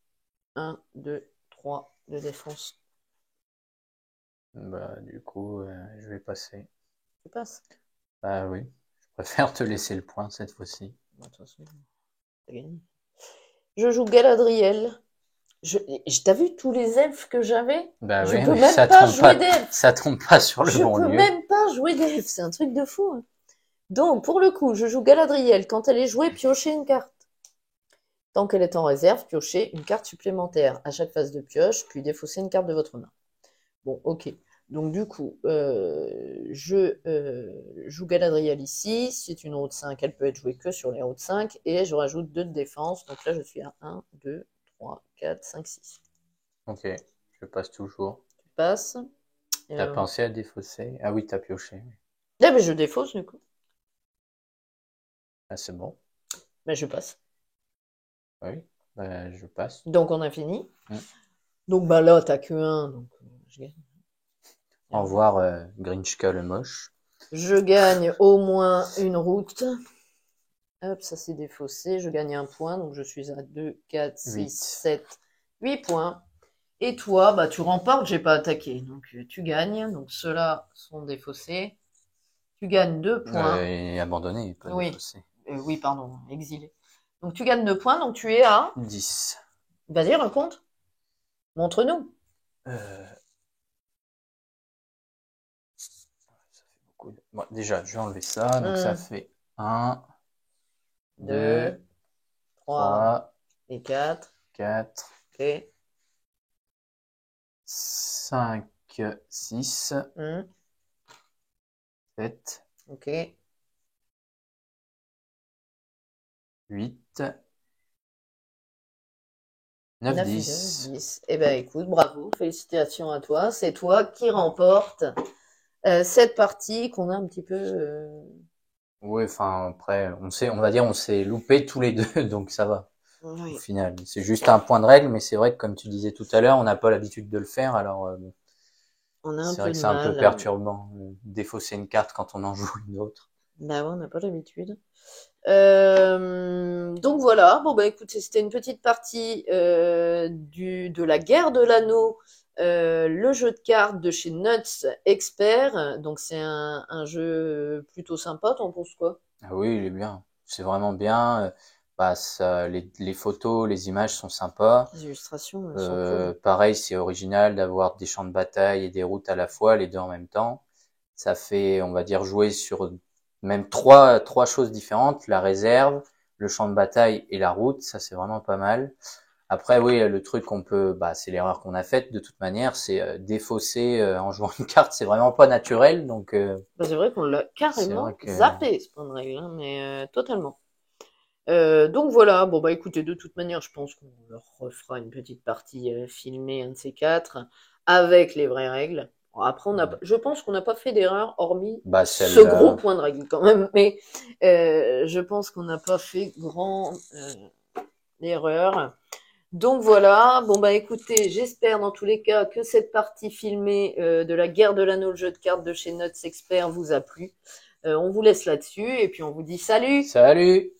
Speaker 1: 1, 2, 3 de défense.
Speaker 2: Bah, du coup, je vais passer.
Speaker 1: Tu passes.
Speaker 2: Bah oui. Je préfère te laisser le point cette fois-ci.
Speaker 1: Bah, de toute façon, t'as gagné. Je joue Galadriel. T'as vu tous les elfes que j'avais?
Speaker 2: Bah
Speaker 1: Je
Speaker 2: oui,
Speaker 1: peux
Speaker 2: mais
Speaker 1: même pas jouer d'elfes.
Speaker 2: ça tombe pas sur le
Speaker 1: Je
Speaker 2: bon
Speaker 1: peux
Speaker 2: lieu.
Speaker 1: même pas jouer d'elfes. C'est un truc de fou, hein. Donc, pour le coup, je joue Galadriel. Quand elle est jouée, piochez une carte. Tant qu'elle est en réserve, piochez une carte supplémentaire à chaque phase de pioche, puis défaussez une carte de votre main. Bon, ok. Donc, du coup, je joue Galadriel ici. C'est une route 5. Elle peut être jouée que sur les routes 5. Et je rajoute 2 de défense. Donc là, je suis à 1, 2, 3, 4, 5, 6.
Speaker 2: Ok, je passe toujours.
Speaker 1: Tu passes.
Speaker 2: T'as pensé à défausser? Ah oui, t'as pioché.
Speaker 1: Ah, mais je défausse, du coup.
Speaker 2: Ah, c'est bon.
Speaker 1: Mais je passe.
Speaker 2: Oui, bah, je passe.
Speaker 1: Donc, on a fini. Donc, bah là, t'as que 1. Donc, je gagne.
Speaker 2: Au revoir, Grinchka le moche.
Speaker 1: Je gagne au moins une route. Hop, ça s'est défaussé. Je gagne un point. Donc, je suis à 2, 4, 6,
Speaker 2: 8.
Speaker 1: 7, 8 points. Et toi, bah, tu remportes. J'ai pas attaqué. Donc, tu gagnes. Donc, ceux-là sont défaussés. Tu gagnes 2 points.
Speaker 2: Et abandonné, pas
Speaker 1: Oui.
Speaker 2: défaussé.
Speaker 1: Oui, pardon, exilé. Donc, tu gagnes 2 points. Donc, tu es à
Speaker 2: 10.
Speaker 1: Vas-y, raconte. Montre-nous.
Speaker 2: Ça fait beaucoup. Bon, déjà, je vais enlever ça. Donc, ça fait 1, 2, 3,
Speaker 1: et 4.
Speaker 2: 4,
Speaker 1: Ok.
Speaker 2: 5, 6, 7,
Speaker 1: Ok.
Speaker 2: 8, 9, 10.
Speaker 1: 10. Eh ben, écoute, bravo, félicitations à toi. C'est toi qui remporte cette partie qu'on a un petit peu.
Speaker 2: Oui, enfin, après, on va dire, on s'est loupé tous les deux, donc ça va.
Speaker 1: Oui.
Speaker 2: Au final, c'est juste un point de règle, mais c'est vrai que comme tu disais tout à l'heure, on n'a pas l'habitude de le faire, alors c'est vrai que c'est un peu perturbant, défausser une carte quand on en joue une autre.
Speaker 1: Bah ouais, on n'a pas l'habitude. Donc voilà, bon bah écoutez, c'était une petite partie de la guerre de l'anneau, le jeu de cartes de chez Nuts Expert. Donc c'est un jeu plutôt sympa, t'en penses quoi?
Speaker 2: Ah oui, il est bien. C'est vraiment bien. Bah, les photos, les images sont sympas.
Speaker 1: Les illustrations sont cool.
Speaker 2: Pareil, c'est original d'avoir des champs de bataille et des routes à la fois, les deux en même temps. Ça fait, on va dire, jouer sur même trois choses différentes, la réserve, le champ de bataille et la route. Ça, c'est vraiment pas mal. Après, oui, le truc qu'on peut, bah, c'est l'erreur qu'on a faite de toute manière, c'est défausser en jouant une carte, c'est vraiment pas naturel, donc
Speaker 1: Bah, c'est vrai qu'on l'a
Speaker 2: c'est
Speaker 1: carrément
Speaker 2: vrai que
Speaker 1: zappé, ce point de règle, hein, mais totalement. Donc voilà, bon bah écoutez, de toute manière, je pense qu'on leur refera une petite partie filmée, un de ces quatre, avec les vraies règles. Bon, après, je pense qu'on n'a pas fait d'erreur, hormis
Speaker 2: bah
Speaker 1: ce gros
Speaker 2: celle,
Speaker 1: point de règle quand même, mais je pense qu'on n'a pas fait grand erreur. Donc voilà, bon bah écoutez, j'espère dans tous les cas que cette partie filmée de la guerre de l'anneau, le jeu de cartes de chez Notes Expert vous a plu. On vous laisse là-dessus et puis on vous dit salut!
Speaker 2: salut!